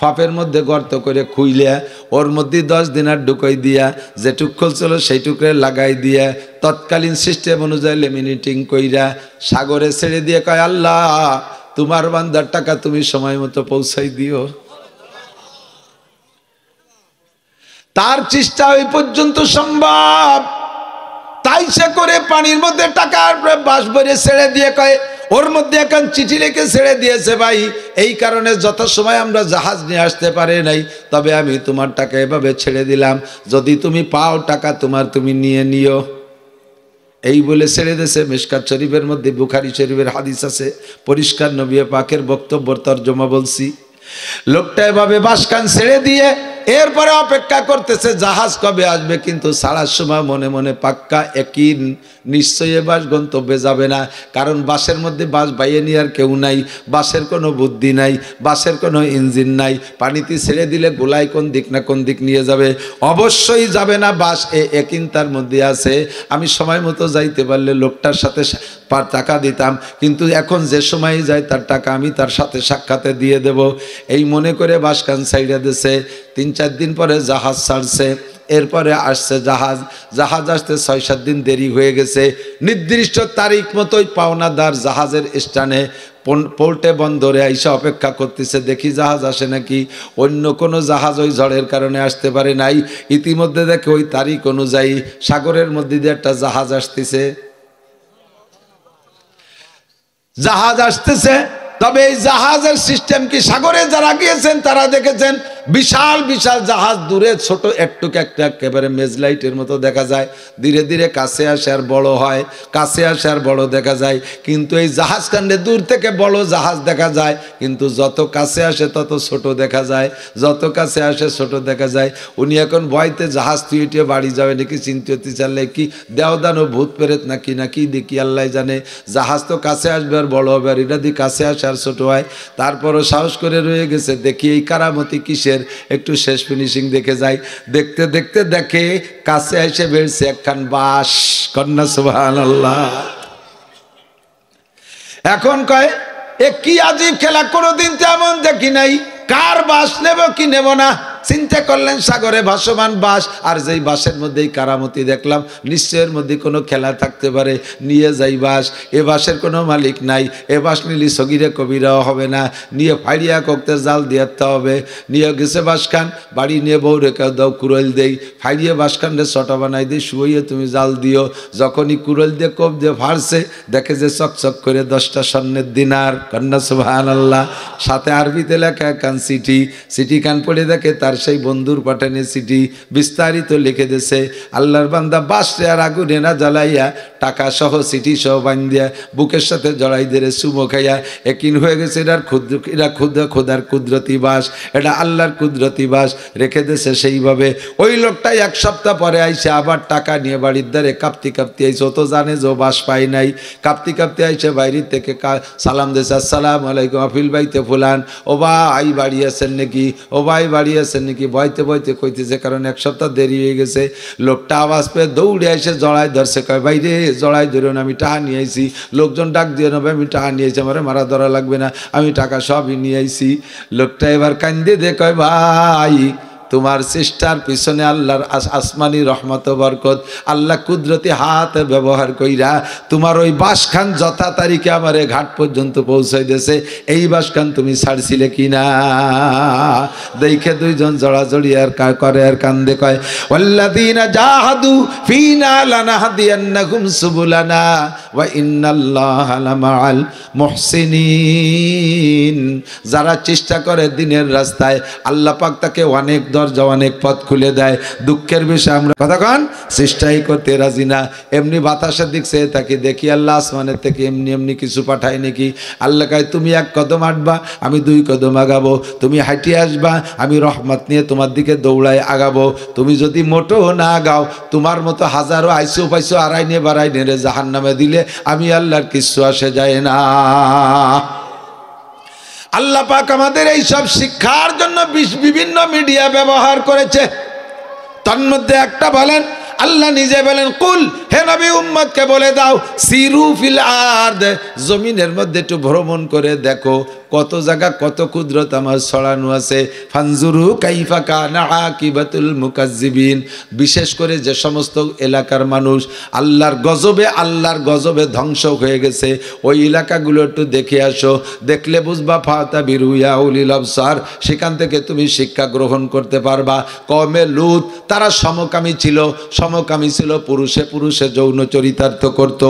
[SPEAKER 1] ফাপের মধ্যে গর্ত করে খুইলিয়া ওর মধ্যে 10 দিনার ঢুকাই দিয়া, যেটুক খুলছিল সেইটুকরে লাগাই দিয়া, তৎকালীন সিস্টেম অনুযায়ী লেমিনেটিং কইরা সাগরে ছেড়ে দিয়ে কয়, আল্লাহ তোমার বান্দার টাকা তুমি সময় মতো পৌঁছাই দিও। তার চেষ্টা ওই পর্যন্ত সম্ভব, তাই সে করে পানির মধ্যে টাকার বাঁশ ভরে ছেড়ে দিয়ে কয়, ওর মধ্যে এখন চিঠি লিখে ছেড়ে দিয়েছে, ভাই এই কারণে যত সময় আমরা জাহাজ নিয়ে আসতে পারি নাই, তবে আমি তোমার টাকা এভাবে ছেড়ে দিলাম, যদি তুমি পাও টাকা তোমার তুমি নিয়ে নিও। এই বলে ছেড়ে দিয়েছে। মিশকাত শরীফের মধ্যে, বুখারী শরীফের হাদিস আছে, পরিষ্কার নবী পাকের বক্তব্যের তর্জমা বলছি। লোকটা এভাবে বাঁশখান ছেড়ে দিয়ে এরপরে অপেক্ষা করতেছে জাহাজ কবে আসবে, কিন্তু ছাড়ার সময় মনে মনে পাক্কা একই নিশ্চয়ই বাস গন্তব্যে যাবে না, কারণ বাসের মধ্যে বাস বাইয়ে নেওয়ার কেউ নাই, বাসের কোনো বুদ্ধি নাই, বাসের কোনো ইঞ্জিন নাই, পানিতে ছেড়ে দিলে গোলায় কোন দিক না কোন দিক নিয়ে যাবে, অবশ্যই যাবে না বাস, একিন তার মধ্যে আছে। আমি সময় মতো যাইতে পারলে লোকটার সাথে টাকা দিতাম, কিন্তু এখন যে সময় যায় তার টাকা আমি তার সাথে সাক্ষাতে দিয়ে দেব। এই মনে করে বাসখান সাইডা দিছে। 3-4 দিন পরে জাহাজ ছাড়ছে, এরপরে আসছে জাহাজ আসতে 6-7 দিন দেরি হয়ে গেছে। নির্দিষ্ট তারিখ মতোই পাওনাদার জাহাজের স্থানে পোর্টে বন্দরে আইসা অপেক্ষা করতেছে, দেখি জাহাজ আসে নাকি। অন্য কোনো জাহাজ ওই ঝড়ের কারণে আসতে পারে নাই। ইতিমধ্যে দেখে ওই তারিখ অনুযায়ী সাগরের মধ্যে দিয়ে একটা জাহাজ আসতেছে, জাহাজ আসতেছে। তবে এই জাহাজের সিস্টেম কি, সাগরে যারা গিয়েছেন তারা দেখেছেন বিশাল বিশাল জাহাজ দূরে ছোট একটুক একটা একেবারে মেজলাইটের মতো দেখা যায়, ধীরে ধীরে কাছে আসে আর বড় হয়, কাছে আসে আর বড় দেখা যায়। কিন্তু এই জাহাজ কাণ্ডে দূর থেকে বড় জাহাজ দেখা যায়, কিন্তু যত কাছে আসে তত ছোট দেখা যায়, যত কাছে আসে ছোট দেখা যায়। উনি এখন ভয়তে জাহাজ তুইটিয়ে বাড়ি যাবে নাকি চিন্তিত, চাললে কি দেওদানো ভূত প্রেত নাকি নাকি দেখি আল্লাহ জানে। জাহাজ তো কাছে আসবে আর বড় হবে, আর এটা দিয়ে কাছে আসে আর ছোট হয়। তারপরও সাহস করে রয়ে গেছে, দেখি এই কারামতি কিসের, একটু শেষ ফিনিশিং দেখে যাই। দেখতে দেখতে দেখে কাছে এসে বেরছে একখান বাঁশ। কন্যা সুবহানাল্লাহ। এখন কয় এ কি আজীব খেলা, কোনোদিন তেমন দেখি নাই, কার বাঁশ নেব কি নেব না। চিন্তা করলেন সাগরে ভাসমান বাঁশ, আর যেই বাঁশের মধ্যেই কারামতি দেখলাম, নিশ্চয়ের মধ্যে কোনো খেলা থাকতে পারে, নিয়ে যাই বাঁশ। এ বাঁশের কোনো মালিক নাই, এ বাঁশ নিলি সগিরে কবিরাও হবে না, নিয়ে ফাড়িয়া কক্তের জাল দিয়ে হবে। নিয়ে গেছে বাঁশখান, বাড়ি নিয়ে বউ রেখে দাও, কুড়ল দেই, ফাড়িয়ে বাঁশখানটা ছটা বানাই দিই, শুয়ে তুমি জাল দিও। যখনই কুড়ল দিয়ে কোপ দিয়ে ফাড়ছে, দেখে যে চকচক করে 10টা স্বর্ণের দিনার। কন্যা সুবহানাল্লাহ। সাথে আরবিতে লেখা কান চিঠি, চিঠি কান পড়ে দেখে তার সেই বন্ধুর পাঠানে চিঠি, বিস্তারিত লিখে দিছে। আল্লাহর বান্দা বাঁশরে আর আগুনে না জ্বালাইয়া টাকা সহ চিঠি সহ বান্ধিয়া বুকের সাথে জড়াই দিয়ে চুমো খাইয়া একিন হয়ে গেছে এরা খোদার কুদরতি বাস, এটা আল্লাহর কুদরতি বাস, রেখে দিয়েছে সেইভাবে। ওই লোকটাই 1 সপ্তাহ পরে আইসে আবার টাকা নিয়ে বাড়ির দ্বারে কাঁপতি কাঁপতি আইসে, ও তো জানে যে বাস পাই নাই। কাঁপতি কাঁপতি আইসে বাইরের থেকে সালাম দিয়েছে, আসসালামু আলাইকুম আফিল বাইতে ফুলান, ও ভাই বাড়ি আছেন নাকি, ও ভাই বাড়ি আছেন নাকি, বইতে বইতে কইতেছে, কারণ 1 সপ্তাহ দেরি হয়ে গেছে। লোকটা আওয়াজ পেয়ে দৌড়ে এসে জড়াই ধরছে, কয় ভাই রে জড়াই ধরুন, আমি টাকা নিয়ে আইছি। লোকজন ডাক দিয়ে নেবে, আমি টাকা নিয়ে আইছি, আমার মারা ধরা লাগবে না, আমি টাকা সবই নিয়ে আইছি। লোকটা এবার কান্দে দে কয় ভাই তোমার চেষ্টার পিছনে আল্লাহর আসমানি রহমত বরকত, আল্লাহ কুদরতি হাত ব্যবহার কইরা তোমার ওই বাসখান যথা তারিখে আমার ঘাট পর্যন্ত পৌঁছাই দিয়েছে। এই বাসখান তুমি ছাড়ছিলে কিনা? দেখে দুইজন জড়াজড়ি আর করে আর কান্দে কয়, ওয়াল্লাযীনা জাহাদু ফীনা লানাহদিয়ান্নাহুম সুবুলানা ওয়া ইন্নাল্লাহা লামাআল মুহসিনিন। যারা চেষ্টা করে দিনের রাস্তায়, আল্লাহ পাক তাকে অনেক দরজা অনেক পথ খুলে দেয়। দুঃখের বিষয় আমরা কতক্ষণ চেষ্টাই করতে রাজি না। এমনি বাতাসের দিক চেয়ে তাকে দেখি আল্লাহ আসমানের থেকে এমনি এমনি কিছু পাঠায় নাকি? আল্লাহ কয় তুমি 1 কদম হাঁটবা, আমি 2 কদম আগাবো, তুমি হাঁটিয়ে আসবা, আমি রহমত নিয়ে তোমার দিকে দৌড়ায় আগাবো। তুমি যদি মোটো না আগাও, তোমার মতো হাজারো আইসো পাইসো আড়াই নিয়ে বাড়াই নেড়ে জাহান্নামে দিলে আমি আল্লাহর কিচ্ছু আসে যায় না। আল্লাহ পাক আমাদের এই সব শিক্ষার জন্য বিভিন্ন মিডিয়া ব্যবহার করেছে। তন্মধ্যে একটা বলেন, আল্লাহ নিজে বলেন, কুল হে নবী উম্মতকে বলে দাও, সিরু ফিল আরদ, জমিনের মধ্যে একটু ভ্রমণ করে দেখো কত জায়গা কত কুদরত আমার ছড়ানো আছে। ফানজুরু কাইফা কানা আকিবাতুল মুকাজ্জিবিন, বিশেষ করে যে সমস্ত এলাকার মানুষ আল্লাহর গজবে ধ্বংস হয়ে গেছে, ওই এলাকাগুলো একটু দেখে আসো, দেখলে বুঝবা ফাতাবিরু ইয়া উলিল আবসার, সেখান থেকে তুমি শিক্ষা গ্রহণ করতে পারবা। কওমে লূত তারা সমকামী ছিল, পুরুষে পুরুষে যৌন চরিতার্থ করত।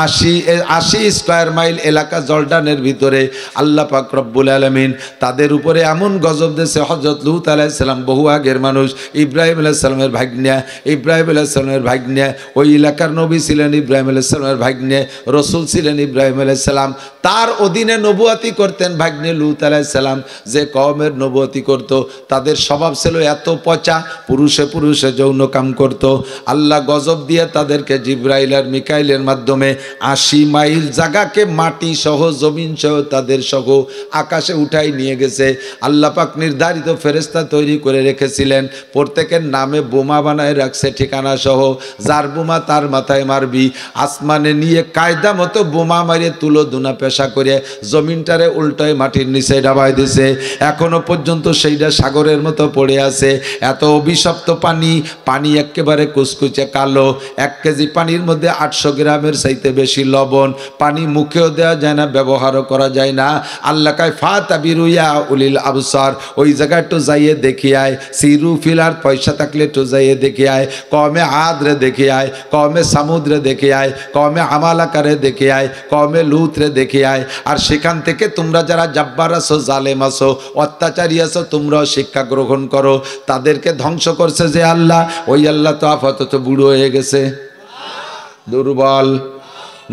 [SPEAKER 1] 80 স্কয়ার মাইল এলাকা জর্ডানের ভিতরে আল্লাহ পাক রব্বুল আলামিন তাদের উপরে এমন গজব দিয়েছে। হযরত লূত আলাইহিস সালাম বহু আগের মানুষ, ইব্রাহিম আলাইহিস সালামের ভাগ্নে, ওই এলাকার নবী ছিলেন ইব্রাহিম আলাইহিস সালামের ভাগ্নে, রসুল ছিলেন ইব্রাহিম আলাইহিস সালাম, তার অধীনে নবুয়তি করতেন ভাগ্নে লূত আলাইহিস সালাম। যে কওমের নবুয়তি করত তাদের স্বভাব ছিল এত পচা, পুরুষে পুরুষে যৌন কাম করত। আল্লাহ গজব দিয়ে তাদেরকে জিব্রাইল আর মিকাইলের মাধ্যমে 80 মাইল জায়গাকে মাটি সহ জমিন সহ তাদের সহ আকাশে উঠাই নিয়ে গেছে। আল্লাহ পাক নির্ধারিত ফেরেশতা তৈরি করে রেখেছিলেন, প্রত্যেকের নামে বোমা বানায় রাখছে ঠিকানা সহ, যার বোমা তার মাথায় মারবি। আসমানে নিয়ে কায়দা মতো বোমা মারিয়ে তুলো দুনা পেশা করে জমিনটারে উল্টায় মাটির নিচে ডাবাই দিছে। এখনো পর্যন্ত সেইটা সাগরের মতো পড়ে আছে। এত অভিশপ্ত পানি একেবারে কুচকুচে কালো। 1 কেজি পানির মধ্যে 800 গ্রামের চাইতে বেশি লবণ, পানি মুখেও দেওয়া যায় না, ব্যবহারও করা যায় না। আল্লাহ কায় ফাতাবিরু ইয়া উলিল আবসার, ওই জায়গায় একটু যাইয়ে দেখি আয়। সিরু ফিলার, পয়সা থাকলে একটু যাইয়ে দেখে আয়। কমে আদরে দেখে আয়, কমে সামুদ্রে দেখে আয়, কমে আমালাকারে দেখে আয়, কমে লুতরে দেখে আয়। আর সেখান থেকে তোমরা যারা জাব্বার আছো, জালেম আছো, অত্যাচারী আছো, তোমরাও শিক্ষা গ্রহণ করো। তাদেরকে ধ্বংস করছে যে আল্লাহ, ওই আল্লাহ তো আপাতত বুড়ো হয়ে গেছে, দুর্বল,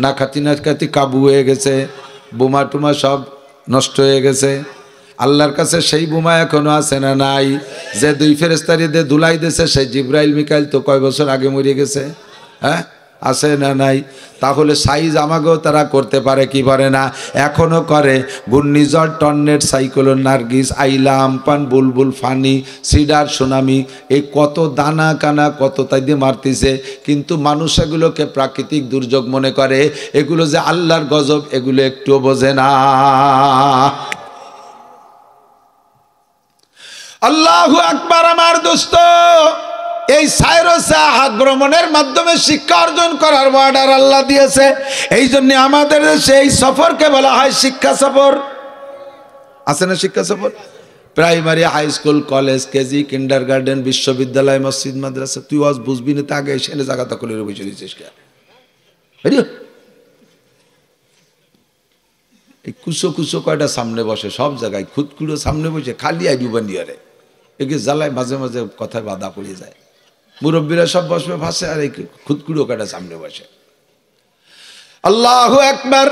[SPEAKER 1] না খাতি না খাতি কাবু হয়ে গেছে, বোমা টুমা সব নষ্ট হয়ে গেছে। আল্লাহর কাছে সেই বোমা এখনো আছে না নাই? যে 2 ফেরেশতারে দিয়ে ধুলাই দিয়েছে সেই জিব্রাইল মিকাইল তো কয় বছর আগে মরে গেছে, হ্যাঁ আছে না নাই? তাহলে সাইজ আমাকেও তারা করতে পারে কি পারে না? এখনো করে। ঘূর্ণিঝড়, টর্নেড, সাইক্লোন, নার্গিস, আইলা, আমপান, বুলবুল, ফানি, সিডার, সুনামি, এই কত দানা কানা কত তাই দিয়ে মারতেছে। কিন্তু মানুষ এগুলোকে প্রাকৃতিক দুর্যোগ মনে করে, এগুলো যে আল্লাহর গজব এগুলো একটুও বোঝে না। আল্লাহু আকবার। আমার দোস্ত, এই সাইরোসা ভ্রমণের মাধ্যমে শিক্ষা অর্জন করার অর্ডার আল্লাহ দিয়েছে। এই জন্য আমাদের দেশে এই সফরকে বলা হয় শিক্ষা সফর। আছে না শিক্ষা সফর? Primary, high school, college, KG, kindergarten, বিশ্ববিদ্যালয়, মসজিদ, মাদ্রাসা। তুই আজ বুঝবি না, তা আগে এসে জায়গা তকলে বসে দিয়েছিস কে? এই কুসো কুসো কয়টা সামনে বসে সব জায়গায়, খুদকুড়ো সামনে বসে খালি আইবি বান্ডিয়ারে, একে জ্বালায় মাঝে মাঝে কথায় বাধা পড়ে যায়। মুরব্বীরা সব বসবে ফাঁসে, আর এই খুদকুড়ো কয়টা সামনে বসে। আল্লাহু আকবার।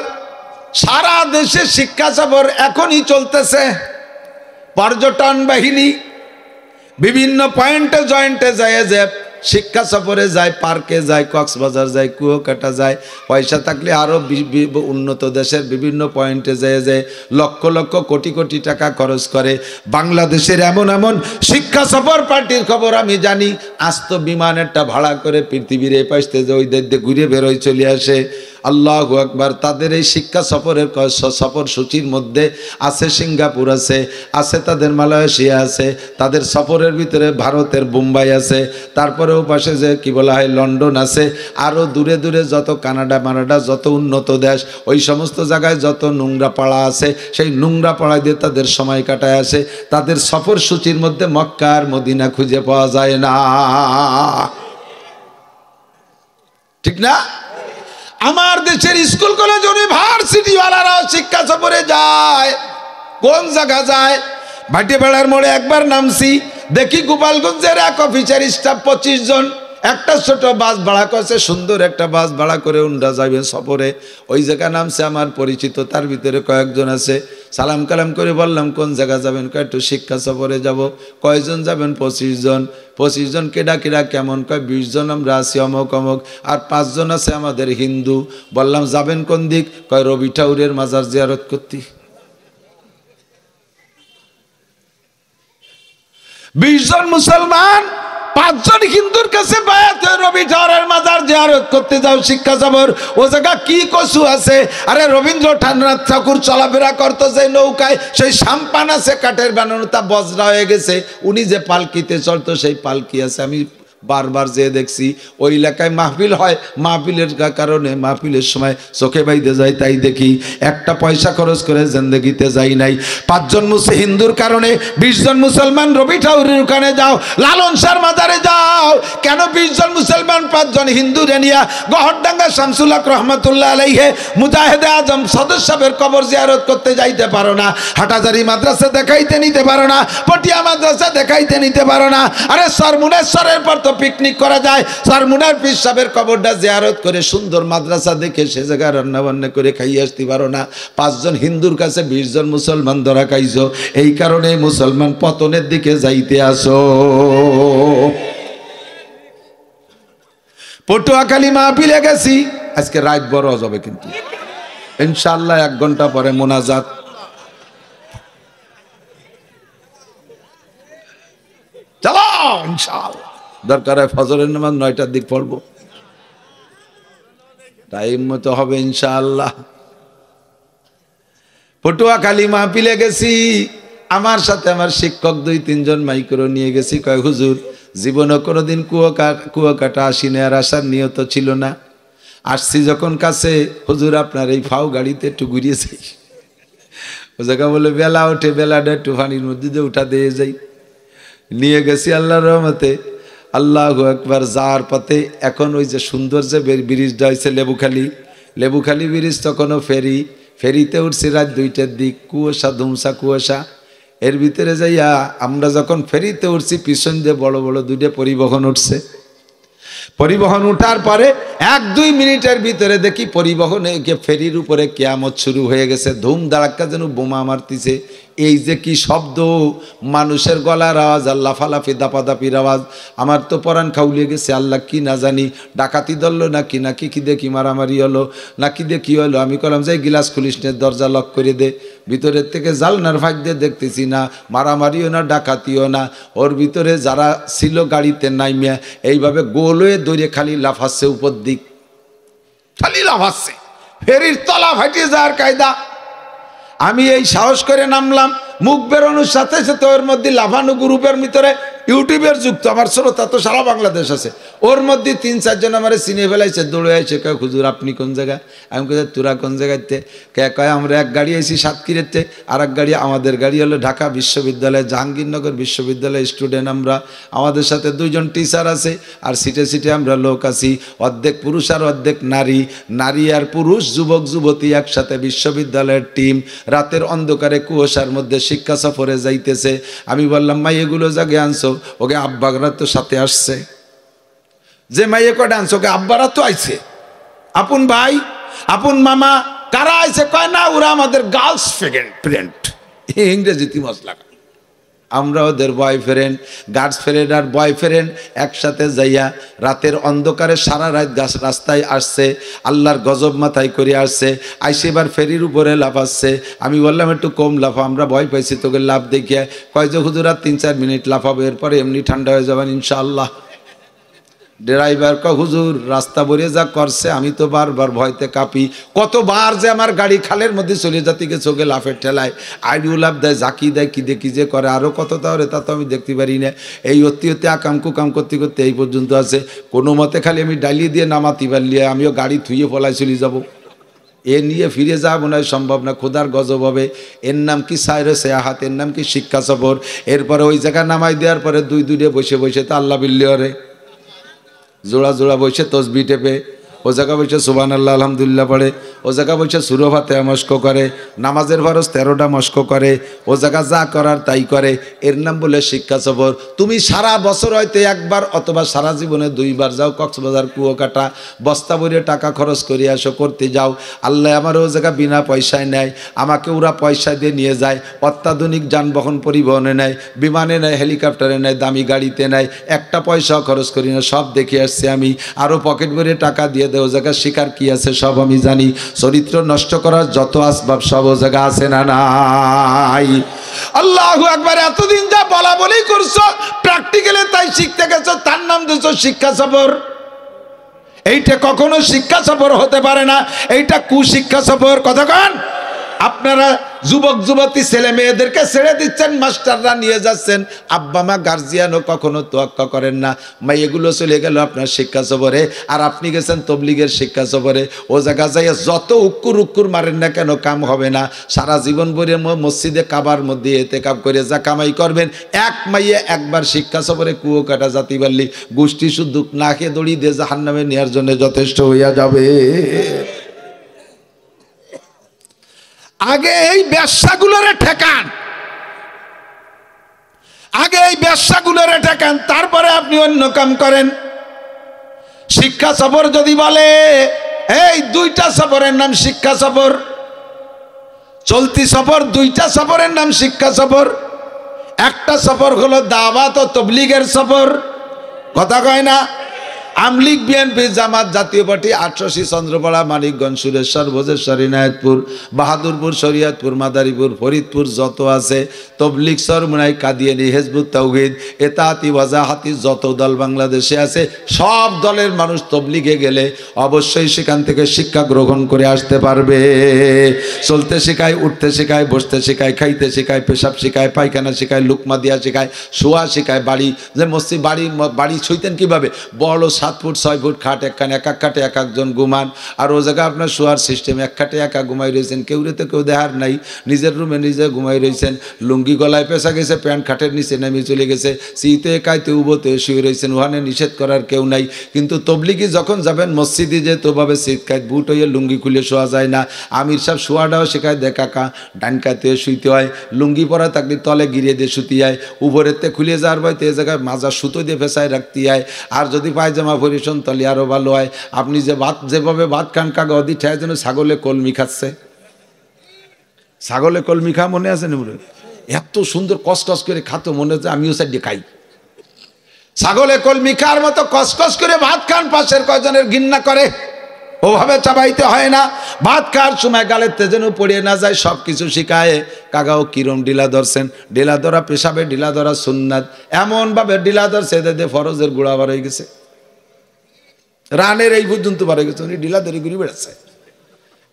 [SPEAKER 1] সারা দেশে শিক্ষা সফর এখনই চলতেছে। পর্যটন বাহিনী বিভিন্ন পয়েন্টে জয়েন্টে যায়, যে শিক্ষা সফরে যায়, পার্কে যায়, কক্সবাজার যায়, কুয়াকাটা যায়, পয়সা থাকলে আরও উন্নত দেশের বিভিন্ন পয়েন্টে যায়, যে লক্ষ লক্ষ কোটি কোটি টাকা খরচ করে। বাংলাদেশের এমন এমন শিক্ষা সফর পার্টির খবর আমি জানি, আস্ত বিমান একটা ভাড়া করে পৃথিবীর এই পাশে যে ওই দেশে ঘুরে বেরোয় চলে আসে। আল্লাহু আকবার। তাদের এই শিক্ষা সফরের সফর সূচির মধ্যে আছে সিঙ্গাপুর, আছে তাদের মালয়েশিয়া, আছে তাদের সফরের ভিতরে ভারতের বোম্বাই আছে, তারপরেও পাশে যে কি বলা হয় লন্ডন আছে, আরও দূরে দূরে যত কানাডা মানাডা যত উন্নত দেশ, ওই সমস্ত জায়গায় যত নোংরা পাড়া আছে, সেই নোংরা পাড়া দিয়ে তাদের সময় কাটায় আসে। তাদের সফর সূচির মধ্যে মক্কা আর মদিনা খুঁজে পাওয়া যায় না, ঠিক না? আমার দেশের স্কুল কলেজ ইউনিভার্সিটি ওয়ালারাও শিক্ষা সফরে যায়। কোন জায়গা যায়? ভাটিপাড়ার মোড়ে একবার নামছি, দেখি গোপালগঞ্জের এক অফিসার স্টাফ 25 জন একটা ছোট বাস ভাড়া করছে, সুন্দর একটা বাস ভাড়া করে উন্ডা যাবে সফরে। ওই জায়গা নামছে আমার পরিচিত, তার ভিতরে কয়েকজন আছে। সালাম কালাম করে বললাম কোন জায়গা যাবেন? কয় একটু শিক্ষা সফরে যাব। কয়জন যাবেন? 25 জন। 25 জন কেডা কেডা কেমন? কয় 20 জন আমরা আছি অমক অমক, আর 5 জন আছে আমাদের হিন্দু। বললাম যাবেন কোন দিক? কয় রবি ঠাকুরের মাজার জিয়ারত করতে। 20 জন মুসলমান, 5 জন হিন্দুর কাছে বায়াত রবি ঠাকুরের মাজার জিয়ারত করতে যাও শিক্ষা সফর। ও জায়গা কি কসু আছে? আরে রবীন্দ্রনাথ ঠাকুর চলাফেরা করতো যে নৌকায়, সেই সাম্পান আছে কাঠের বানানো, তা বজরা হয়ে গেছে। উনি যে পালকিতে চলতো সেই পালকি আছে। আমি বারবার যেয়ে দেখছি ওই এলাকায় মাহফিল হয়, মাহফিলের কারণে মাহফিলের সময় চোখে বাইতে যায়, তাই দেখি। একটা পয়সা খরচ করে জিন্দেগিতে যাই নাই। 5 জন হিন্দুর কারণে 20 জন মুসলমান রবি ঠাকুরের ওখানে যাও, লালন শাহর মাজারে যাও। কেন 20 জন মুসলমান 5 জন হিন্দু রেনিয়া গহরডাঙ্গা শামসুল হক রহমতুল্লাহ আলাইহি মুজাহিদে আজম সদস্য সাহেবের কবর জিয়ারত করতে যাইতে পারো না? হাটাজারি মাদ্রাসা দেখাইতে নিতে পারো না? পটিয়া মাদ্রাসা দেখাইতে নিতে পারো না? আরে সরমুনেশ্বরের পর তো পিকনিক করা যায়, সরমুনার পীর সাহেবের কবরটা জিয়ারত করে সুন্দর মাদ্রাসা দেখে সে জায়গায় রান্না বান্না করে খাইয়ে আসতে পারো না? 5 জন হিন্দুর কাছে 20 জন মুসলমান ধরা খাইছো, এই কারণে মুসলমান পতনের দিকে যাইতে আসো। পটুয়াখালী মাহফিলে গেছি, আজকে রাত বড় হবে কিন্তু ইনশাআল্লাহ 1 ঘন্টা পরে মোনাজাত। চলো ইনশাআল্লাহ, দরকার হয় ফজরের নামাজ 9টার দিক পড়বো, টাইম মতো হবে ইনশাআল্লাহ। পটুয়াখালী মাহফিলে গেছি, আমার সাথে আমার শিক্ষক 2-3 জন মাইক্রো নিয়ে গেছি। কয় হুজুর জীবনে কোনোদিন কুয়াকাটা আসিনি, আর আসার নিয়ত ছিল না। আসছি যখন কাছে, হুজুর আপনার এই ফাও গাড়িতে একটু ঘুরিয়ে যাই। ও জায়গা বলে বেলা ওঠে, বেলাটা একটু পানির মধ্যে দিয়ে উঠা দিয়ে যাই। নিয়ে গেছি আল্লাহর রহমতে। আল্লাহু আকবার। যাওয়ার পথে এখন ওই যে সুন্দর যে ব্রিজটা হয়েছে লেবুখালী ব্রিজ, তখনও ফেরিতে উঠছি রাত 2টার দিক, কুয়াশা ধুমসা কুয়াশা। এর ভিতরে যাইয়া আমরা যখন ফেরিতে উঠছি, পিছন দিয়ে বড় বড় 2টা পরিবহন উঠছে। পরিবহন উঠার পরে 1-2 মিনিটের ভিতরে দেখি পরিবহনে গিয়ে ফেরির উপরে কিয়ামত শুরু হয়ে গেছে। ধুম ধাড়াক্কা যেন বোমা মারতিছে। এই যে কি শব্দ, মানুষের গলার আওয়াজ, আর লাফালাফি দাপাদাপির আওয়াজ। আমার তো পরাণ খাউলিয়ে গেছে। আল্লাহ কি না জানি, ডাকাতি ধরলো নাকি কি দেখি মারামারি হলো নাকি দেখি হলো। আমি কলাম যাই গিলাস খুলিস নে, দরজা লক করে দে। ভিতরের থেকে জালনার ফাঁক দিয়ে দেখতেছি না মারামারিও না ডাকাতিও না। ওর ভিতরে যারা ছিল গাড়িতে নাইমিয়া এইভাবে গোল হয়ে দৌড়ে খালি লাফাচ্ছে, উপর দিক খালি লাফাচ্ছে। ফেরির তলা ফাটিয়ে যাওয়ার কায়দা। আমি এই সাহস করে নামলাম, মুখ বেরোনোর সাথে সাথে ওর মধ্যে লাফানো গ্রুপের ভিতরে ইউটিউবের যুক্ত, আমার শ্রোতা তো সারা বাংলাদেশ আছে। ওর মধ্যে 3-4 জন আমার চিনে ফেলাইছে, দৌড়ে আইছে। কয় হুজুর আপনি কোন জায়গা? আমি কে তোরা কোন জায়গাতে? কয় আমরা এক গাড়ি আইছি সাতক্ষীরাতে, আর এক গাড়ি আমাদের গাড়ি হলো ঢাকা বিশ্ববিদ্যালয়, জাহাঙ্গীরনগর বিশ্ববিদ্যালয় স্টুডেন্ট আমরা। আমাদের সাথে 2 জন টিচার আছে, আর সিটে সিটে আমরা লোক আছি, অর্ধেক পুরুষ আর অর্ধেক নারী। নারী আর পুরুষ, যুবক যুবতী একসাথে বিশ্ববিদ্যালয়ের টিম। রাতের অন্ধকারে কুয়াশার মধ্যে শিক্ষা সফরে যাইতেছে। আমি বললাম মাই এগুলো জাগে আনছো? ওকে আব্বারা তো সাথে আসছে। যে মাইয়ে কটা আনছো? ওকে আব্বারা তো আইছে। আপন ভাই, আপন মামা কারা আইছে? কয় না ওরা আমাদের গার্লস ফ্রেন্ড। ইংরেজিতে মশলা। আমরা ওদের বয়ফ্রেন্ড, গার্লফ্রেন্ড আর বয়ফ্রেন্ড একসাথে যাইয়া রাতের অন্ধকারে সারা রাত রাস্তায় আসছে, আল্লাহর গজব মাথায় করে আসছে। আইসে এবার ফেরির উপরে লাফাচ্ছে। আমি বললাম একটু কম লাফা, আমরা ভয় পাইছি তোকে লাভ দেখিয়ে। কয় যে হুজুর আর 3-4 মিনিট লাফাবো, এরপরে এমনি ঠান্ডা হয়ে যাবেন ইনশাআল্লাহ। ড্রাইভার কয় হুজুর রাস্তা বরিয়ে যা করছে, আমি তো বারবার ভয়তে কাঁপি। কতবার যে আমার গাড়ি খালের মধ্যে চলে যাতিকে চোখে লাফের ঠেলায়, আইডিও লাভ দেয়, জাকি দেয়, কি দেখি যে করে, আরও কত তাহলে তা তো আমি দেখতে পারি না। এই অতি আকাম কুকাম করতে করতে এই পর্যন্ত আছে। কোনো মতে খালি আমি ডালিয়ে দিয়ে নামাতি পারলি, আমিও গাড়ি থুয়ে পলায় চলে যাব। এ নিয়ে ফিরে যাওয়া মনে হয় সম্ভব না, খোদার গজব হবে। এর নাম কি সায়রে সেয়াহাত, এর নাম কি শিক্ষা সফর। এরপরে ওই জায়গায় নামাই দেওয়ার পরে 2 বসে বসে তো আল্লাহ বিল্লিয়রে জোড়া জোড়া বসে তসবি টেপে, ও জায়গা বসে সুবহানাল্লাহ আলহামদুলিল্লাহ পড়ে, ও জায়গা বসে সূরা ফাতিহা মস্ক করে, নামাজের ফরজ 13টা মস্ক করে, ও জায়গা যা করার তাই করে। এর নাম বলে শিক্ষা সফর। তুমি সারা বছর হয়তো একবার অথবা সারা জীবনে 2বার যাও কক্সবাজার কুয়াকাটা, বস্তা ভরে টাকা খরচ করে আসো, করতে যাও। আল্লাহ আমার ও জায়গা বিনা পয়সায় নেয়, আমাকে ওরা পয়সা দিয়ে নিয়ে যায়। অত্যাধুনিক যানবাহন পরিবহনে নেয়, বিমানে নেয়, হেলিকপ্টারে নেয়, দামি গাড়িতে নেয়। একটা পয়সাও খরচ করি না, সব দেখে আসছি আমি। আরও পকেট ভরে টাকা দিয়ে ও জায়গায় শিকার কি আছে সব আমি জানি। চরিত্র নষ্ট করার যত আসবাব সব ও জায়গা আছে না নাই? আল্লাহু আকবার। এতদিন যা বলা বলেই করছো, প্র্যাকটিক্যালে তাই শিখতে গেছো, তার নাম দিয়েছো শিক্ষা সফর। এইটা কখনো শিক্ষা সফর হতে পারে না, এইটা কুশিক্ষা সফর। কথা কন। আপনারা যুবক যুবতী ছেলে মেয়েদেরকে ছেড়ে দিচ্ছেন, মাস্টাররা নিয়ে যাচ্ছেন, আব্বা মা গার্জিয়ানও কখনো তোয়াক্কা করেন না। এগুলো চলে গেল আপনার শিক্ষা সফরে, আর আপনি গেছেন তবলিগের শিক্ষা সফরে। ও জায়গা যাইয়া যত উক্কুর মারেন না কেন কাম হবে না। সারা জীবন ভরে মসজিদে কাবার মধ্যে এতেকাব করে যা কামাই করবেন, এক মাইয়ে একবার শিক্ষা সফরে কুয়ো কাটা জাতি পারলি গোষ্ঠী শুদ্ধ না খেয়ে দড়ি দিয়ে জাহান্নামে নেওয়ার জন্য যথেষ্ট হইয়া যাবে। আগে এই ব্যবসাগুলোরে ঠেকান, আগে এই ব্যবসাগুলোরে ঠেকান, তারপরে আপনি অন্য কাম করেন। শিক্ষা সফর যদি বলে, এই 2টা সফরের নাম শিক্ষা সফর। চলতি সফর 2টা সফরের নাম শিক্ষা সফর। একটা সফর হলো দাওয়াত ও তবলিগের সফর। কথা কয় না? আমলিগ, বিএনপি, জামাত, জাতীয় পার্টি, ৮৮ চন্দ্রপাড়া, মানিকগঞ্জ, সুরেশ্বর, ভোজেশ্বর, ইনায়েতপুর, বাহাদুরপুর, শরিয়তপুর, মাদারীপুর, ফরিদপুর যত আছে, তবলিগ, চরমুনাই, কাদিয়ানী, হিজবুত তাওহীদ, এতাআতি, ওয়াজাহাতি যত দল বাংলাদেশে আছে, সব দলের মানুষ তবলিগে গেলে অবশ্যই সেখান থেকে শিক্ষা গ্রহণ করে আসতে পারবে। চলতে শেখায়, উঠতে শেখায়, বসতে শেখায়, খাইতে শেখায়, পেশাব শেখায়, পায়খানা শেখায়, লুকমা দিয়া শেখায়, শোয়া শেখায়। বাড়ি যে মসজিদ, বাড়ি শুইতেন কিভাবে, বড় 7 ফুট 6 ফুট খাট একখান, এক এক খাটে এক একজন ঘুমান, আর ও জায়গায় আপনার শোয়ার সিস্টেম, এক খাটে একা ঘুমাই রয়েছেন, কেউ তো কেউ দেখার নাই, নিজের রুমে নিজে ঘুমাই রয়েছেন, লুঙ্গি গলায় পেঁচা গেছে, প্যান্ট খাটের নিচে নেমে চলে গেছে, শীতে কাইতে উবোতে শুয়ে রয়েছেন, ওখানে নিষেধ করার কেউ নাই। কিন্তু তবলিগি যখন যাবেন মসজিদে, যে তোভাবে শীত খায় বুট হইয়ে লুঙ্গি খুলে শোয়া যায় না। আমির সাহেব শোয়াটাও শেখায়, দে কাকা ডান কাতে শুইতে হয়, লুঙ্গি পরা থাকলে তলে গিরিয়ে দিয়ে শুতে হয়, উপরেতে খুলে যাওয়ার ভয় তো এ জায়গায় মাজা সুতো দিয়ে ফেসায় রাখতে হয়, আর যদি পায়জামা পরিশন তাহলে আরও ভালো হয়। আপনি যে ভাত যেভাবে ভাত খান কাকা অদি ঠায় যেন ছাগলে কলমি খাচ্ছে, ছাগলে কলমি খা মনে আছে না? এত সুন্দর কসকস করে খাতো, মনে হচ্ছে আমিও সাইডে খাই। ছাগলে কলমি খার মতো কসকস করে ভাত খান, পাশের কয়জনের ঘৃণা করে, ওভাবে চাবাইতে হয় না। ভাত খাওয়ার সময় গালের তেজেনও পড়িয়ে না যায়, সব কিছু শিখায়। কাকাও কিরম ঢিলা ধরছেন, ঢিলা ধরা পেশাবে, ঢিলা ধরা সুন্নাত, এমনভাবে ঢিলা ধরছে এদের ফরজের গুড়া বার হয়ে গেছে, রানের এই পর্যন্ত বার হয়ে গেছে, উনি ঢিলা ধরে ঘুরে বেড়াচ্ছে।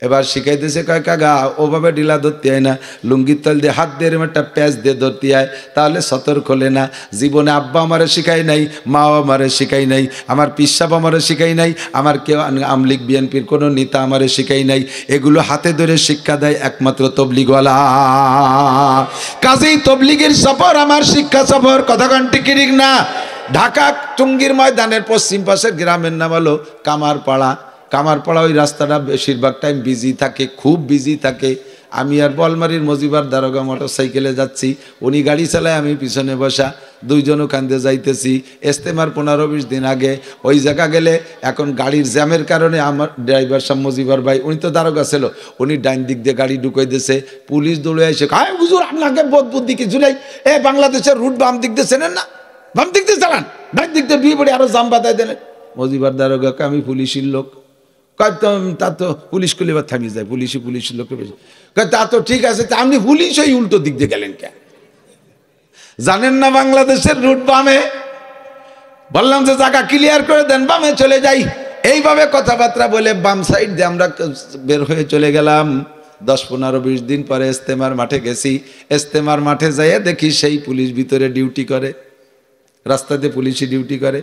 [SPEAKER 1] এবার শিখাইতেছে, কয় কাকা ওভাবে ঢিলা ধরতে হয় না, লুঙ্গির তল দিয়ে হাত দিয়ে একটা প্যাঁচ দিয়ে ধরতে হয়, তাহলে সতর খোলে না। জীবনে আব্বা আমারে শিখাই নাই, মাও আমারে শিখাই নাই, আমার পিসাব আমারে শিখাই নাই, আমার কেউ আমলিগ বিএনপির কোনো নেতা আমারে শিখাই নাই। এগুলো হাতে ধরে শিক্ষা দেয় একমাত্র তবলিগওয়ালা। কাজেই তবলিগের সফর আমার শিক্ষা সফর, কথা কন্টি কিরিক না। ঢাকা টুঙ্গির ময়দানের পশ্চিম পাশের গ্রামের নাম হলো কামারপাড়া। কামারপাড়া ওই রাস্তাটা বেশিরভাগ টাইম বিজি থাকে, খুব বিজি থাকে। আমি আর বলমারির মজিবার দারোগা মোটর সাইকেলে যাচ্ছি, উনি গাড়ি চালায়, আমি পিছনে বসা, দুইজনও কান্দে যাইতেছি। ইস্তেমার 15-20 দিন আগে ওই জায়গা গেলে, এখন গাড়ির জ্যামের কারণে আমার ড্রাইভার সাহেব মজিবার ভাই, উনি তো দারোগা ছিল, উনি ডাইন দিক দিয়ে গাড়ি ঢুকাই দিয়েছে, পুলিশ দৌড়ে এসে কায় হুজুর আপনাকে বুদ্ধি জুলাই, এ বাংলাদেশের রুট বাম দিক দিয়ে চেনেন না, বাম দিক দিয়ে চালান, ডাইন দিক দিয়ে বিয়ে পড়ে আরো জাম বাতায় দিলেন। মজিবার দারোগাকে আমি পুলিশের লোক, তা তো পুলিশ করলে এবার থামিয়ে যায়, পুলিশের লোককে বেশি, তা তো ঠিক আছে, তা আপনি পুলিশ ওই উল্টো দিক দিয়ে গেলেন কেন? জানেন না বাংলাদেশের রুট বামে? বললাম যে জায়গা ক্লিয়ার করে দেন, বামে চলে যাই। এইভাবে কথাবার্তা বলে বাম সাইড দিয়ে আমরা বের হয়ে চলে গেলাম। 10-15-20 দিন পরে ইস্তেমার মাঠে গেছি। ইস্তেমার মাঠে যাইয়ে দেখি সেই পুলিশ ভিতরে ডিউটি করে, রাস্তাতে পুলিশই ডিউটি করে।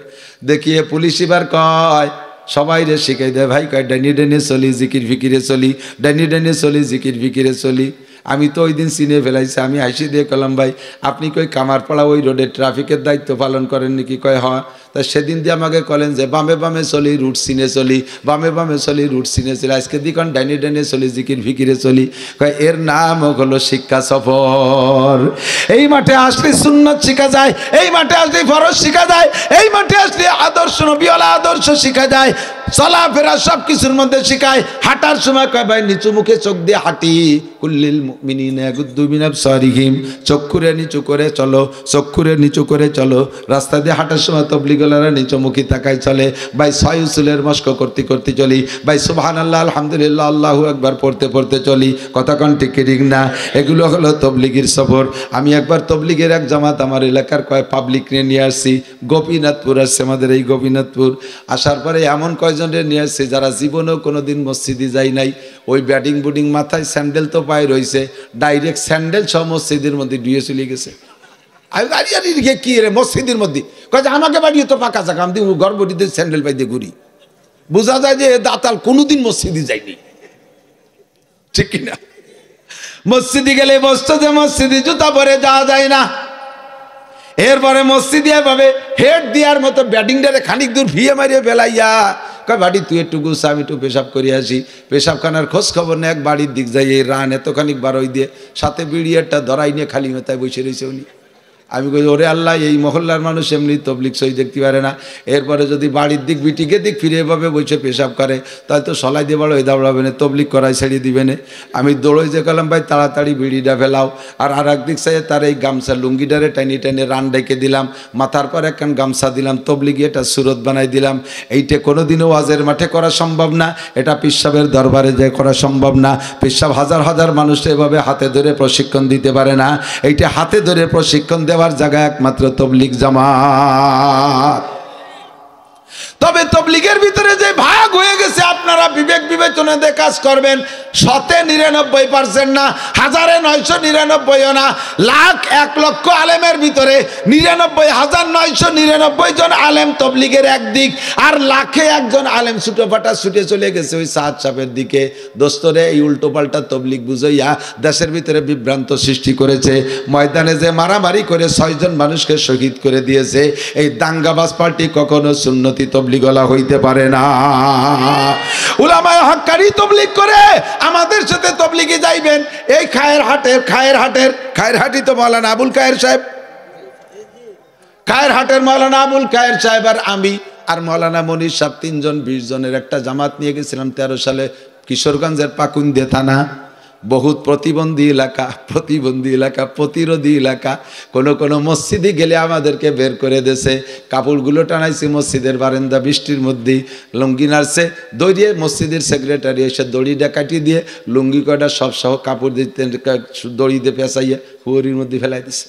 [SPEAKER 1] দেখিয়ে পুলিশ এবার কয়, সবাই রে শিখাই দেয়, ভাই কয় ডাইনি ডাইনে চলি, জিকির ফিকিরে চলি, ডাইনি ডাইনে চলি, জিকির ফিকিরে চলি। আমি তো ওই দিন চিনে ফেলাইছি, আমি হাসি দিয়ে কলাম, ভাই আপনি কই কামারপাড়া ওই রোডে ট্রাফিকের দায়িত্ব পালন করেন নাকি? কয় হওয়া। তা সেদিন দিয়ে আমাকে কলেন যে বামে বামে চলি, রুট চিনে চলি, বামে বামে চলি, রুট চিনে চলি। আজকে দিকন ডাইনি ডাইনে চলি, জিকির ফিকিরে চলি। কয় এর নাম হলো শিক্ষা সফর। এই মাঠে আসলে সুন্নাত শিখা যায়, এই মাঠে আসলে ফরজ শিখা যায়, এই মাঠে আসলে আদর্শ নবীওয়ালা আদর্শ শিখা যায়, চলাফেরা সব কিছুর মধ্যে শিখায়। হাঁটার সময় কয় ভাই নিচু মুখে চোখ দিয়ে হাঁটি, কুল্লিল মুমিনিনা ইয়াগুদ্দু মিন আবসারিহিম, চক্ষুরে নিচু করে চলো, চক্ষুরে নিচু করে চলো। রাস্তা দিয়ে হাঁটার সময় তবলিগওয়ালারা নিচুমুখী তাকায় চলে। ভাই 6 উসুলের মস্ক করতে করতে চলি। ভাই সুবহানাল্লাহ আলহামদুলিল্লাহ আল্লাহু আকবার পড়তে পড়তে চলি। কথা কোন ঠিক না? এগুলো হলো তবলিগের সফর। আমি একবার তবলিগের এক জামাত আমার এলাকার কয় পাবলিক নিয়ে আসছি, গোপীনাথপুর আসছে আমাদের এই গোপীনাথপুর। আসার পরে এমন কয়জনের নিয়ে আসছে যারা জীবনেও কোনোদিন মসজিদে যায় নাই। ওই ব্যাটিং বুডিং মাথায়, স্যান্ডেল তো পায়ে রয়েছে, ডাইরেক্ট স্যান্ডেল সহ মসজিদের মধ্যে ডুয়ে চলে গেছে। আমি গাড়ি কি রে মসজিদের মধ্যে, কয় আমাকে বাড়িয়ে তো পাকা জায়গা, আমি গর্বটিতে স্যান্ডেল পাইতে ঘুরি। বোঝা যায় যে দাতাল কোনোদিন মসজিদে যায়নি, ঠিক কিনা? মসজিদে গেলে বসতো যে মসজিদে জুতা পরে যাওয়া যায় না। এরপরে মসজিদে এভাবে হেড দেওয়ার মতো ব্যাটিংটারে খানিক দূর ভিয়ে মারিয়ে ফেলাইয়া কয় বাড়ি তুই একটু গুছা, আমি একটু পেশাব করে আসি। পেশাবখানার খোঁজ খবর নেই, এক বাড়ির দিক যাই, এই রান এতখানিক বারোই দিয়ে সাথে বিড়ি একটা ধরাই নিয়ে খালি মেতায় বসে রয়েছে উনি। আমি কই ওরে আল্লাহ, এই মহল্লার মানুষ এমনি তবলিগ সই দেখতে পারে না। এরপরে যদি বাড়ির দিক বিটিকে দিক ফিরে এভাবে বসে পেশাব করে, তাহলে তো সলাই দিয়ে বাড়ো দাঁড়াবে না, তবলিগ করাই ছেড়ে দিবে না। আমি দৌড়ই যে গেলাম, ভাই তাড়াতাড়ি বিড়িটা ফেলাও। আর এক দিক চাই তার এই গামছা লুঙ্গিটারে টাইনি টাইনে রান ডেকে দিলাম, মাথার পর একখান গামছা দিলাম, তবলিগি এটা সুরত বানাই দিলাম। এইটা কোনোদিনও ওয়াজের মাঠে করা সম্ভব না, এটা পিসাবের দরবারে যে করা সম্ভব না। পিসাব হাজার হাজার মানুষ এভাবে হাতে ধরে প্রশিক্ষণ দিতে পারে না। এইটা হাতে ধরে প্রশিক্ষণ দেওয়ার জায়গা একমাত্র তবলিগ জামাত। তবে তবলিগের ভিতরে যে ভাগ হয়ে গেছে আপনারা বিবেক বিবেচনা দিয়ে কাজ করবেন। 99% না, 1999 না, 1,00,000 আলেমের ভিতরে 99,999 জন আলেম তবলিগের একদিক, আর 1,01 আলেম ছুটোপাটা ছুটে চলে গেছে ওই সাদ সাপের দিকে। দোস্তরে এই উল্টো পাল্টা তবলিগ বুঝাইয়া দেশের ভিতরে বিভ্রান্ত সৃষ্টি করেছে। ময়দানে যে মারামারি করে 6 জন মানুষকে শহীদ করে দিয়েছে, এই দাঙ্গাবাজ পার্টি কখনো সুন্নতি তবলিগওয়ালা হইতে পারে না। উলামায়ে হক্কানি তবলিগ করে আমাদের সাথে তবলিগে যাইবেন। এই খায়েরহাটি তো মাওলানা আবুল খায়ের সাহেব, খায়েরহাটের মাওলানা আবুল খায়ের সাহেব আর আমি আর মাওলানা মনির সাহেব 3 জন 20 জনের একটা জামাত নিয়ে গেছিলাম 13 সালে কিশোরগঞ্জের পাকুন্দে থানা। বহুত প্রতিবন্ধী এলাকা, প্রতিরোধী এলাকা। কোনো মসজিদে গেলে আমাদেরকে বের করে দেছে। কাপড়গুলো টানাইছি মসজিদের বারান্দা, বৃষ্টির মধ্যে লুঙ্গি নাড়ছে, দড়িয়ে মসজিদের সেক্রেটারি এসে দড়িটা কাটিয়ে দিয়ে লুঙ্গি কয়টা সব সহ কাপড় দিতে দড়ি দিয়ে পেঁচাইয়ে হুয়ারির মধ্যে ফেলাই দিছে।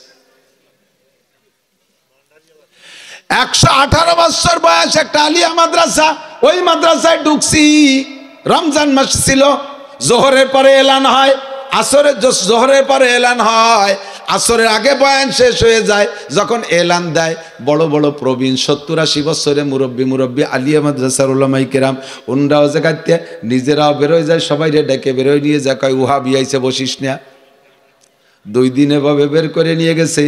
[SPEAKER 1] 118 বছর বয়স, একটা আলিয়া মাদ্রাসা। ওই মাদ্রাসায় ঢুকছি, রমজান মাস ছিল। জোহরের পরে এলান হয়, জোহরের পরে এলান হয়, আসরের আগে বয়ান শেষ হয়ে যায়। যখন এলান দেয় বড় বড় প্রবীণ 70-80 বছরের মুরব্বী আলিয়া মাদ্রাসার উলামায়ে কেরাম, উনরাও জায়গাতে নিজেরাও বেরোয় যায়, সবাই ডেকে বেরোয় নিয়ে যায়, কয় ওয়াহাবি আইছে বসিস না। 2 দিন এভাবে বের করে নিয়ে গেছে।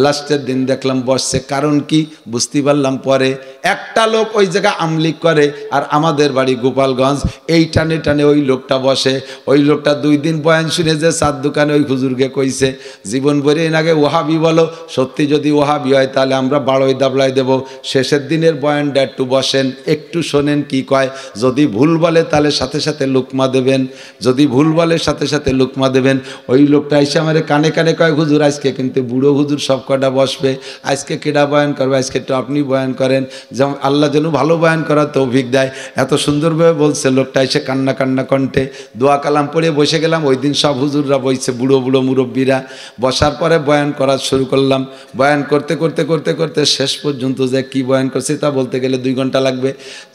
[SPEAKER 1] লাস্টের দিন দেখলাম বসছে, কারণ কি বুঝতে পারলাম পরে। একটা লোক ওই জায়গায় আমলিক করে, আর আমাদের বাড়ি গোপালগঞ্জ, এই টানে টানে ওই লোকটা বসে। ওই লোকটা 2 দিন বয়ান শুনে যে চার দোকানে ওই হুজুরকে কইছে, জীবন ভরে আগে ওয়াহাবি বলো, সত্যি যদি ওয়াহাবি হয় তাহলে আমরা বাড়ই দাবলাই দেব। শেষের দিনের বয়ানটা একটু বসেন, একটু শোনেন কি কয়। যদি ভুল বলে তাহলে সাথে সাথে লুকমা দেবেন, যদি ভুল বলে সাথে সাথে লুকমা দেবেন। ওই লোকটা এসে আমার কানে কানে কয়, হুজুর আজকে কিন্তু বুড়ো হুজুর সব কটা বসবে, আজকে কেডা বয়ান করবে, আজকে একটু আপনি বয়ান করেন, যেমন আল্লাহ যেন ভালো বয়ান করার তৌফিক দেয়। এত সুন্দরভাবে বলছে লোকটা, এসে কান্না কান্না কণ্ঠে দোয়া কালাম পড়ে বসে গেলাম। ওই দিন সব হুজুররা বসছে, বুড়ো বুড়ো মুরব্বীরা। বসার পরে বয়ান করা শুরু করলাম। বয়ান করতে করতে করতে করতে শেষ পর্যন্ত যে কি বয়ান করছি তা বলতে গেলে 2 ঘন্টা লাগবে।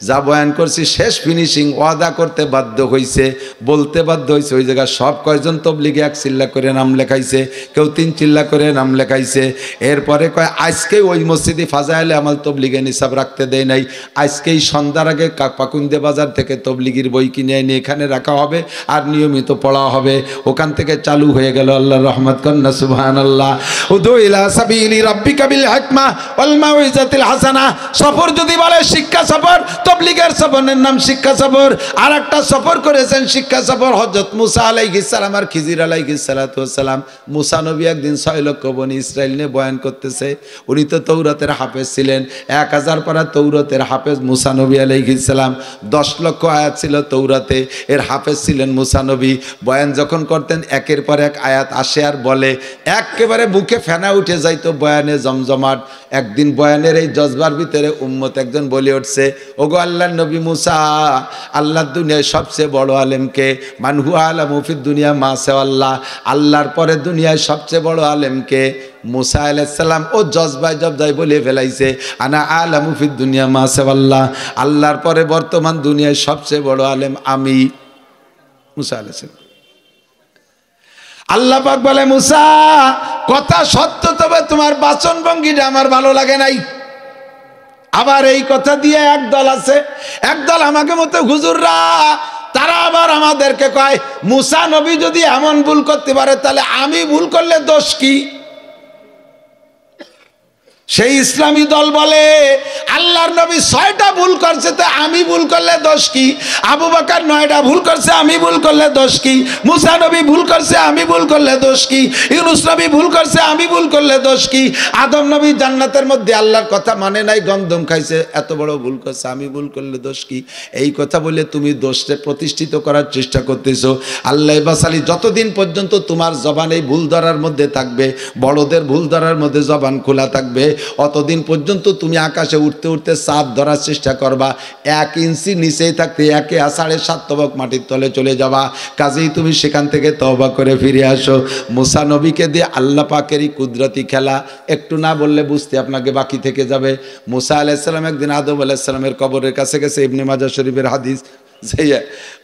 [SPEAKER 1] যা বয়ান করছি শেষ ফিনিশিং ওয়াদা করতে বাধ্য হয়েছে, বলতে বাধ্য হয়েছে। ওই জায়গায় সব কয়জন তবলিগে 1 চিল্লা করে নাম লেখাইছে, কেউ 3 চিল্লা করে নাম লেখাইছে। এরপরে কয় আজকে ওই মসজিদে ফাজাইলে আমাল তবলিগে নিসাব রাখতে দেয় নাই, আজকেই সন্ধ্যার আগে পাকুন্দে বাজার থেকে তবলিগির বই কিনে এনে এখানে রাখা হবে আর নিয়মিত পড়া হবে। ওখান থেকে চালু হয়ে গেল। আল্লাহর রহমত কন্না সুবহানাল্লাহ। উদু ইলা সাবিলি রাব্বিকা বিল হিকমা ওয়াল মাউইজাতিল হাসানা। সফর যদি বলে শিক্ষা সফর, তবলিগের সফরের নাম শিক্ষা সফর। আর একটা সফর করেছেন শিক্ষা সফর হযরত মুসা আলাইহিস সালাম আর খিজির আলাইহিস সালাতু ওয়াস সালাম। মুসা নবী একদিন 6 লক্ষ বনি ইসরাইল নিয়ে বয়ান করতেছে। উনি তো তৌরাতের হাফেজ ছিলেন, 1000 পারা তৌরাতের হাফেজ মুসা নবী আলাইহিস সালাম। 10 লক্ষ আয়াত ছিল তৌরাতে, এর হাফেজ ছিলেন মুসা নবী। বয়ান যখন করতেন একের পর এক আয়াত আসে আর বলে, একেবারে বুকে ফেনা উঠে যাইতো, বয়ানে জমজমাট। একদিন বয়ানের এই জজবার ভিতরে উম্মত একজন বলে উঠছে, ওগো আল্লাহর নবী মুসা, আল্লাহর দুনিয়ায় সবচেয়ে বড় আলেমকে? মান হুয়া আলামু ফিদ দুনিয়া মা সাওয়াল্লাহ। আল্লাহর পরে দুনিয়ায় সবচেয়ে বড় আলেমকে? মুসা আলাইহিস সালাম ও জজবাই বলে ফেলাইছে, আনা আলামু ফিদ দুনিয়া মা সাওয়াল্লাহ। আল্লাহর পরে বর্তমান দুনিয়ায় সবচেয়ে বড় আলেম আমি। মুসা আলাইহিস সালাম। আল্লাহ পাক বলে, মুসা কথা সত্য, তবে তোমার বাচন ভঙ্গিটা আমার ভালো লাগে নাই। আবার এই কথা দিয়ে একদল আছে, একদল আমাকে মতো হুজুররা, তারা আবার আমাদেরকে কয়, মুসা নবী যদি এমন ভুল করতে পারে তাহলে আমি ভুল করলে দোষ কি? সেই ইসলামী দল বলে, আল্লাহর নবী 6টা ভুল করছে, তো আমি ভুল করলে দোষ কি? আবু বকর 9টা ভুল করছে, আমি ভুল করলে দোষ কি? মুসা নবী ভুল করছে, আমি ভুল করলে দোষ কি? ইউনূস নবী ভুল করছে, আমি ভুল করলে দোষ কি? আদম নবী জান্নাতের মধ্যে আল্লাহর কথা মানে নাই, গন্ধম খাইছে, এত বড় ভুল করছে, আমি ভুল করলে দোষ কি? এই কথা বলে তুমি দোষকে প্রতিষ্ঠিত করার চেষ্টা করতেছো। আল্লাহ বাসালি, যতদিন পর্যন্ত তোমার জবান এই ভুল ধরার মধ্যে থাকবে, বড়দের ভুল ধরার মধ্যে জবান খোলা থাকবে, অতদিন পর্যন্ত তুমি আকাশে উঠতে উঠতে চাঁদ ধরার চেষ্টা করবা, 1 ইঞ্চি নিচেই থাকতে 1.7 তবক মাটির তলে চলে যাবা। কাজেই তুমি সেখান থেকে তওবা করে ফিরে আসো। মুসা নবীকে দিয়ে আল্লাহ পাকেরই কুদরতি খেলা, একটু না বললে বুঝতে আপনাকে বাকি থেকে যাবে। মুসা আলাইহিস সালাম একদিন আদম আলাইহিস সালামের কবরের কাছে গেছে, ইবনে মাজাহ শরীফের হাদিস,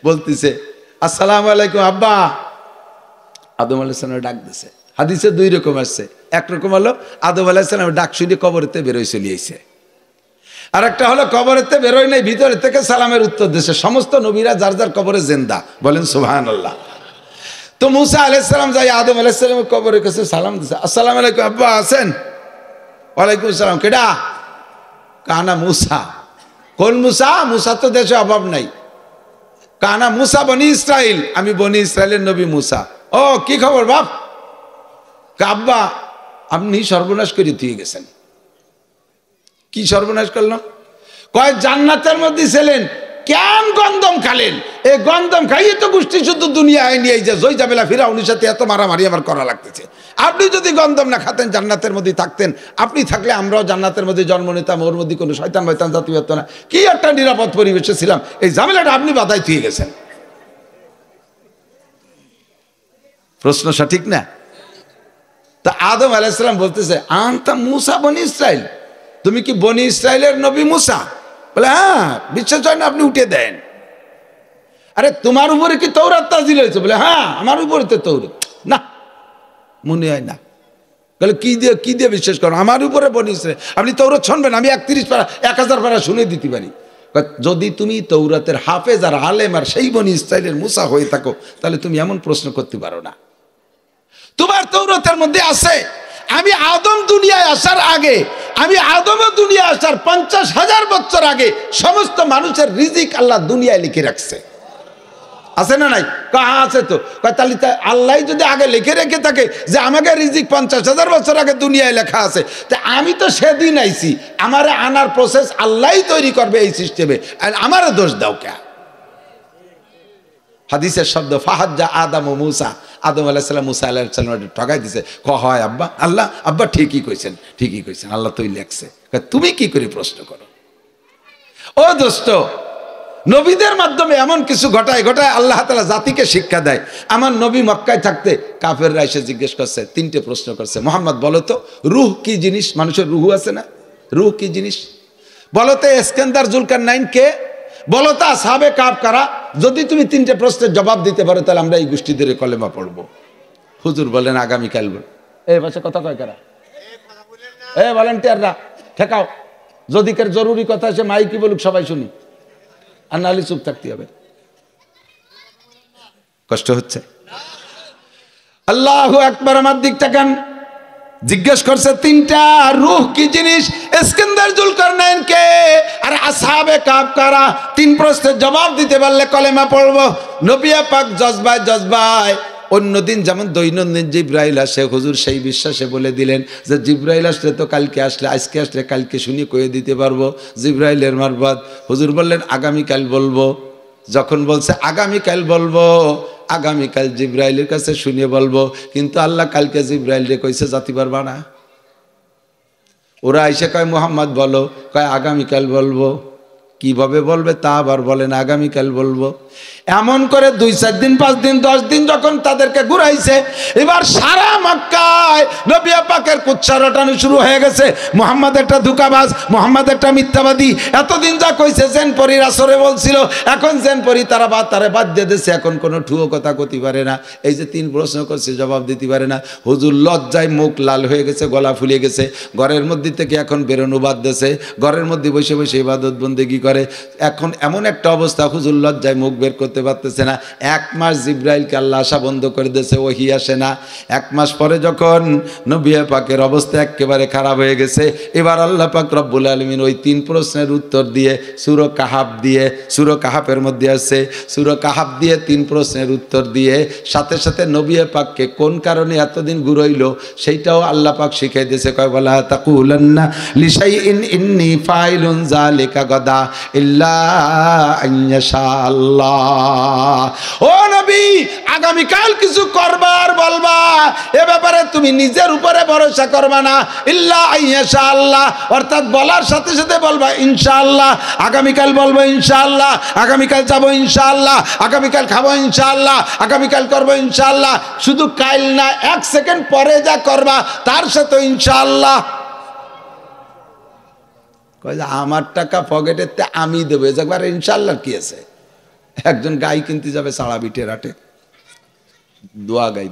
[SPEAKER 1] বলতেছে আসসালামু আলাইকুম আব্বা। আদম আলাইহিস সালাম ডাক দিছে। হাদিসে 2 রকম আসছে, একরকম হলো আদম আলাইহিস সালাম ডাক শুনে কবরেতে বেরোয় চলে আইছে, আর একটা হলো কবরেতে বেরোয় নাই, ভিতরে থেকে সালামের উত্তর দিছে। সমস্ত নবীরা যার যার কবরে জিন্দা, বলেন সুবহানাল্লাহ। তো মুসা আলাইহিস সালাম যাই আদম আলাইহিস সালামের কবরের কাছে সালাম দিছে, আসসালামু আলাইকুম আব্বা আছেন? ওয়ালাইকুম আসসালাম। কেডা? কানা মুসা। কোন মুসা? মুসা তো দেশে অভাব নাই। কানা মুসা বনি ইসরাইল, আমি বনি ইসরাইলের নবী মুসা। ও কি খবর বাপ? আব্বা আপনি সর্বনাশ করে দিয়ে গেছেন। কি সর্বনাশ করলাম? কয় জান্নাতের মধ্যে ছিলেন, কেন গন্ধম খালেন? এই গন্ধম খাইয়ে তো গোষ্ঠী শুদ্ধ দুনিয়ায় নিয়ে যে জয় জাবেলা ফিরাউনের সাথে এত মারামারি আমার করা লাগতেছে। আপনি যদি গন্ধম না খাতেন, জান্নাতের মধ্যে থাকতেন, আপনি থাকলে আমরাও জান্নাতের মধ্যে জন্ম নিতাম, ওর মধ্যে কোনো শয়তান বয়তান জাতি হতো না। কি একটা নিরাপদ পরিবেশে ছিলাম, এই ঝামেলাটা আপনি বাধায় থুয়ে গেছেন। প্রশ্ন সঠিক না? তা আদম আলাইহিস সালাম বলতেছে আনতা মুসা বনি ইসরাইল, তুমি কি বনি ইসরাইলের নবী মুসা? বলে হ্যাঁ। বিশ্বাস হয় না? আপনি উঠে দেন। আরে তোমার উপরে কি তৌরাত নাযিল হয়েছে? বলে হ্যাঁ আমার উপরে তো তৌরাত। না মনে হয় না। বলে কি দিয়ে বিশ্বাস করো? আমার উপরে বনি ইসরাইল, আপনি তৌরাত শুনবেন? আমি 31 পারা 1000 পারা শুনে দিতে পারি। যদি তুমি তৌরাতের হাফেজ আর আলেম আর সেই বনি ইসরাইলের মুসা হয়ে থাকো, তাহলে তুমি এমন প্রশ্ন করতে পারো না। তোমার তৌরাতের মধ্যে আছে আমি আদম দুনিয়ায় আসার আগে, আমি আদমও দুনিয়ায় আসার 50,000 বছর আগে সমস্ত মানুষের রিজিক আল্লাহ দুনিয়ায় লিখে রাখছে। আছে না নাই? কাহা আছে তো। তাহলে আল্লাহ যদি আগে লিখে রেখে থাকে যে আমাকে রিজিক 50,000 বছর আগে দুনিয়ায় লেখা আছে, তা আমি তো সেদিন আইছি, আমারে আনার প্রসেস আল্লাহই তৈরি করবে এই সিস্টেমে, আমারও দোষ দাও কে? হাদিসের শব্দ ফাহাজ্জা আদম ও মুসা, আদম আলাইহিস সালাম মুসা আলাইহিস সালাম ঠকাই দিছে। হয় আব্বা, আল্লাহ আব্বা ঠিকই কইছেন, ঠিকই কইছেন, আল্লাহ তুই লেখছে। তুমি কি করে প্রশ্ন করো? ও দোস্ত, নবীদের মাধ্যমে এমন কিছু ঘটায় আল্লাহ তাআলা জাতিকে শিক্ষা দেয়। আমার নবী মক্কায় থাকতে কাফেররা এসে জিজ্ঞেস করছে, 3টে প্রশ্ন করছে, মোহাম্মদ বলো তো রূহ কি জিনিস? মানুষের রূহ আছে না? রূহ কি জিনিস? বলো তো ইস্কান্দার জুলকারনাইন কে? বলো তো আসহাবে কাফ কারা? যদি তুমি 3টে প্রশ্নের জবাব দিতে পারো, তাহলে আমরা এই গোষ্ঠীদের কলেমা পড়বো। হুজুর বলেন আগামীকাল বল। এই ভাষা কথা কয় কারা? ভলান্টিয়াররা ঠেকাও। যদি কার জরুরি কথা আছে মাইকি বলুক, সবাই শুনি, আর নাহলে চুপ থাকতে হবে। কষ্ট হচ্ছে? আল্লাহু আকবার। আমার দিক তাকান। জিজ্ঞেস করছে 3টা, রূহ কি জিনিস, ইস্কান্দার জুলকারনাইন কে, আর আসহাবে কাফ কারা? 3 প্রশ্নের জবাব দিতে পারলে কলেমা পড়বো। নবী পাক জজবায় অন্যদিন যেমন দৈনন্দিন জিব্রাইল আসে, হুজুর সেই বিশ্বাসে বলে দিলেন যে জিব্রাইল আসলে তো কালকে আসলে, আজকে আসলে কালকে শুনি কয়ে দিতে পারবো জিব্রাইলের মারফত। হুজুর বললেন আগামীকাল বলবো। যখন বলছে আগামীকাল বলবো, আগামীকাল জিব্রাইলের কাছে শুনিয়ে বলবো। কিন্তু আল্লাহ কালকে জিব্রাইল রে কইছে জাতি পারবা না। ওরা এসে কয় মুহাম্মদ বলো, কয় আগামীকাল বলবো। কিভাবে বলবে তা আবার বলেন আগামীকাল বলবো। এমন করে 2-4 দিন 5 দিন 10 দিন যখন তাদেরকে ঘুরাইছে, এবার সারা মক্কায় নবী পাকের কুচ্ছা রটানো শুরু হয়ে গেছে। মুহাম্মদ একটা ধোঁকাবাজ, মুহাম্মদ একটা মিথ্যাবাদী। এতদিন যা কইছে জেন পরীর আসরে বলছিল, এখন জেন পরী তারা বাদ দিয়ে দিয়েছে, এখন কোনো ঠুয়ো কথা কইতে পারে না। এই যে 3 প্রশ্ন করছে জবাব দিতে পারে না। হুজুর লজ্জায় মুখ লাল হয়ে গেছে, গলা ফুলে গেছে। ঘরের মধ্যে থেকে এখন বেরোনো বাদ দিয়েছে, ঘরের মধ্যে বসে বসে ইবাদত বন্দেগী করে। এখন এমন একটা অবস্থা, হুজুর লজ্জায় মুখ বের করতে পারতেছে না। 1 মাস জিব্রাইলকে আল্লাহ আসা বন্ধ করে দিয়েছে, ওহী আসে না। 1 মাস পরে যখন নবী পাকের অবস্থা একেবারে খারাপ হয়ে গেছে, এবার আল্লাহ পাক রব্বুল আলামিন ওই 3 প্রশ্নের উত্তর দিয়ে সূরা কাহাফ দিয়ে, সূরা কাহাফের মধ্যে আছে, সূরা কাহাফ দিয়ে 3 প্রশ্নের উত্তর দিয়ে সাথে সাথে নবী পাককে কোন কারণে এতদিন ঘুরাইলো সেইটাও আল্লাহ পাক শিখিয়ে দিয়েছে। কয় বলা তাকুলান্না লিশাইইন ইন্নী ফাইলুন যালিকা গাদা ইল্লা আইয়াশা আল্লাহ। ও নবী, আগামীকাল কিছু করবার বলবা, এ ব্যাপারে তুমি নিজের উপরে ভরসা করবা না ইল্লা আইয়াশা আল্লাহ, অর্থাৎ বলার সাথে সাথে বলবা ইনশাআল্লাহ, আগামীকাল বলবো ইনশাআল্লাহ, আগামীকাল যাবো ইনশাআল্লাহ, আগামীকাল খাবো ইনশাআল্লাহ, আগামীকাল করবো ইনশাআল্লাহ। শুধু কাল না, 1 সেকেন্ড পরে যা করবা তার সাথে ইনশাআল্লাহ। কয় যে আমার টাকা পকেটেতে আমি দেবো, একবার ইনশাআল্লাহ কি আছে? একজন গাই কিনতে যাবে সাড়া বিটের হাটে, দোয়া গাই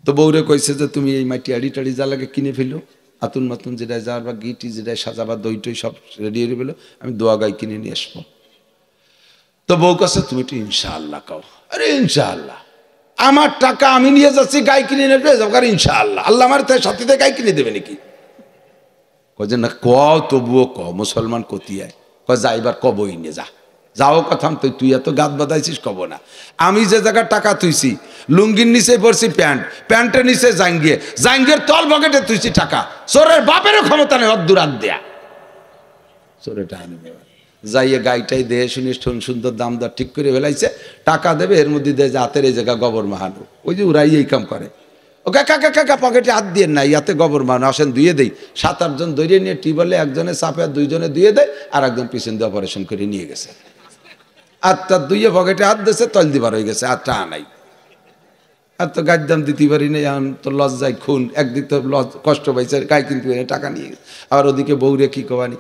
[SPEAKER 1] তো বউরে কইছে যে তুমি এই মাটি আড়ি টাড়ি যা লাগে কিনে ফেলো, আতুন মাতুন যেটা যার বা গিটি যেটা সাজাবা দই টই সব রেডি হয়ে ফেলো, আমি দোয়া গাই কিনে নিয়ে আসবো। তো বউ কাছে তুমি একটু ইনশাআল্লাহ কও। আরে ইনশাআল্লাহ, আমার টাকা আমি নিয়ে যাচ্ছি, গাই কিনে নেবে যাবার ইনশাআল্লাহ, আল্লাহ আমার সাথীতে গাই কিনে দেবে নাকি? কয়ে না ক, তবুও ক, মুসলমান কতিয়ায় কয় যা এবার কবই নিয়ে যা, যাও কথা তুই এত গাত বাঁধাইছিস কব না। আমি যে জায়গায় টাকা তুইছি, লুঙ্গির নিচে পড়ছি প্যান্ট, প্যান্টের নিচে জাঙ্গিয়ের তল পকেটে তুইছি টাকা, চোরের বাপেরও ক্ষমতা নেই অদ্দুর হাত দেয়া। চোরে টাকা নেবে, যাইয়ে গাইটাই দেহে শুনি সুন্দর দাম দর ঠিক করে ফেলাইছে, টাকা দেবে, এর মধ্যে দেয় যে হাতের এই জায়গা গোবর মাহানো, ওই যে ওরাই এই কাম করে। ও কাকা কাকা পকেটে হাত দিয়ে নাই, ইয়াতে গোবর মাহানো, আসেন ধুয়ে দেই। 7-8 জন ধরিয়ে নিয়ে টিবলে একজনে চাপে 2 জনে ধুয়ে দেয়, আর একজন পিছন দিয়ে অপারেশন করে নিয়ে গেছে। আটটা দুইয়ে পকেটে হাত দিয়েছে, তল দিবার হয়ে গেছে, আর টাকা নাই। আর তো গাছ দাম দিতে পারি না, এখন তো লজ্জায় খুন, একদিক তো কষ্ট পাইছে, গাই কিনতে পারি টাকা নিয়ে গেছে, আর ওদিকে বউরে কি কবানি।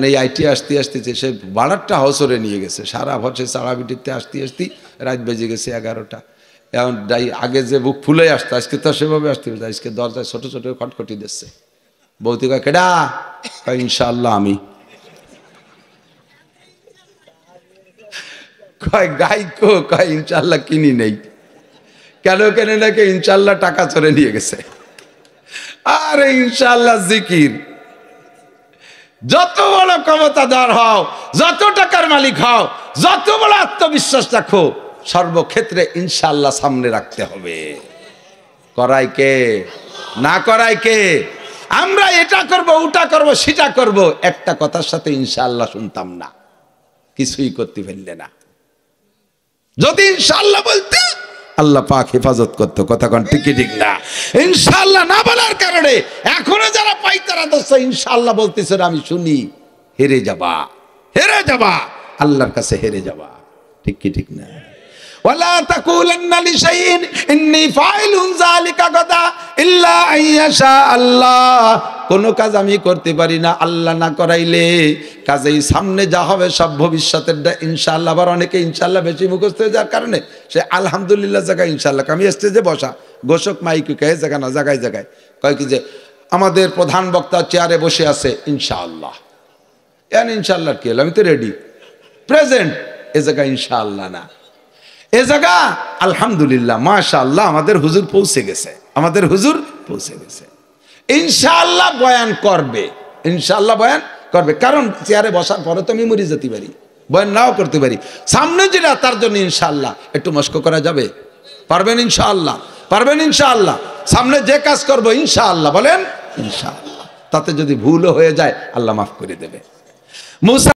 [SPEAKER 1] এই আইটি আসতে সে ভাড়ারটা হসরে নিয়ে গেছে, সারা ভরসে চাড়া বিটিতে আসতে রাত বেজে গেছে 11টা। এখন আগে যে বুক ফুলে আসতো, আজকে তো সেভাবে আসতে হবে, আজকে দরজায় ছোট ছোট খটখটি দিচ্ছে। বৌতি কয় কেডা? কয় ইনশাআল্লাহ আমি। কয় গাই কো? কয় ইনশাআল্লাহ কিনি নেই। কেন কেনে নাকি? ইনশাআল্লাহ টাকা চলে নিয়ে গেছে। আরে ইনশাআল্লাহ জিকির, যত বড় ক্ষমতাদার হও, যত টাকার মালিক হও, যত বড় আত্মবিশ্বাস রাখো, সর্বক্ষেত্রে ইনশাআল্লাহ সামনে রাখতে হবে। করাই কে? না করাই কে? আমরা এটা করব, ওটা করব, সেটা করব, একটা কথার সাথে ইনশাআল্লাহ শুনতাম না, কিছুই করতে ফেললে না। যদি ইনশাআল্লাহ বলতে আল্লাহ পাক হেফাজত করতো। কথা কোন ঠিক না? ইনশাআল্লাহ না বলার কারণে এখনো যারা পাইতারা দোস্ত ইনশাআল্লাহ বলতেছে, আমি শুনি, হেরে যাবা, হেরে যাবা, আল্লাহর কাছে হেরে যাবা। ঠিক না? ওয়ালা তাকুলান্না লিশাইইন ইন্নী ফাইলুন যালিকা গাদা ইল্লা আইয়াশা আল্লাহ। কোন কাজ আমি করতে পারি না আল্লাহ না করাইলে। কাজেই সামনে যা হবে সব ভবিষ্যতের ইনশাআল্লাহ। আবার অনেকে ইনশাআল্লাহ বেশি মুখস্থ হয়ে যাওয়ার কারণে সে আলহামদুলিল্লাহ জায়গায় ইনশাআল্লাহ। আমি স্টেজে বসা ঘোষক মাইক কে জায়গা না জায়গায় জায়গায় কয় কি যে আমাদের প্রধান বক্তা চেয়ারে বসে আছে ইনশাআল্লাহ। এন ইনশাআল্লাহ কি হলো? আমি তো রেডি, প্রেজেন্ট। এ জায়গায় ইনশাআল্লাহ না, এ জায়গা আলহামদুলিল্লাহ, মাশাআল্লাহ, আমাদের হুজুর পৌঁছে গেছে, আমাদের হুজুর পৌঁছে গেছে। ইনশাআল্লাহ বয়ান করবে, ইনশাআল্লাহ বয়ান করবে। কারণ চেয়ারে বসার পরে তো আমি মরে যেতে পারি, বয়ান নাও করতে পারি। সামনে যেটা তার জন্য ইনশাআল্লাহ একটু মস্ক করা যাবে। পারবেন ইনশাআল্লাহ? পারবেন ইনশাআল্লাহ? সামনে যে কাজ করবো ইনশাআল্লাহ বলেন ইনশাআল্লাহ। তাতে যদি ভুলও হয়ে যায় আল্লাহ মাফ করে দেবে। মুসা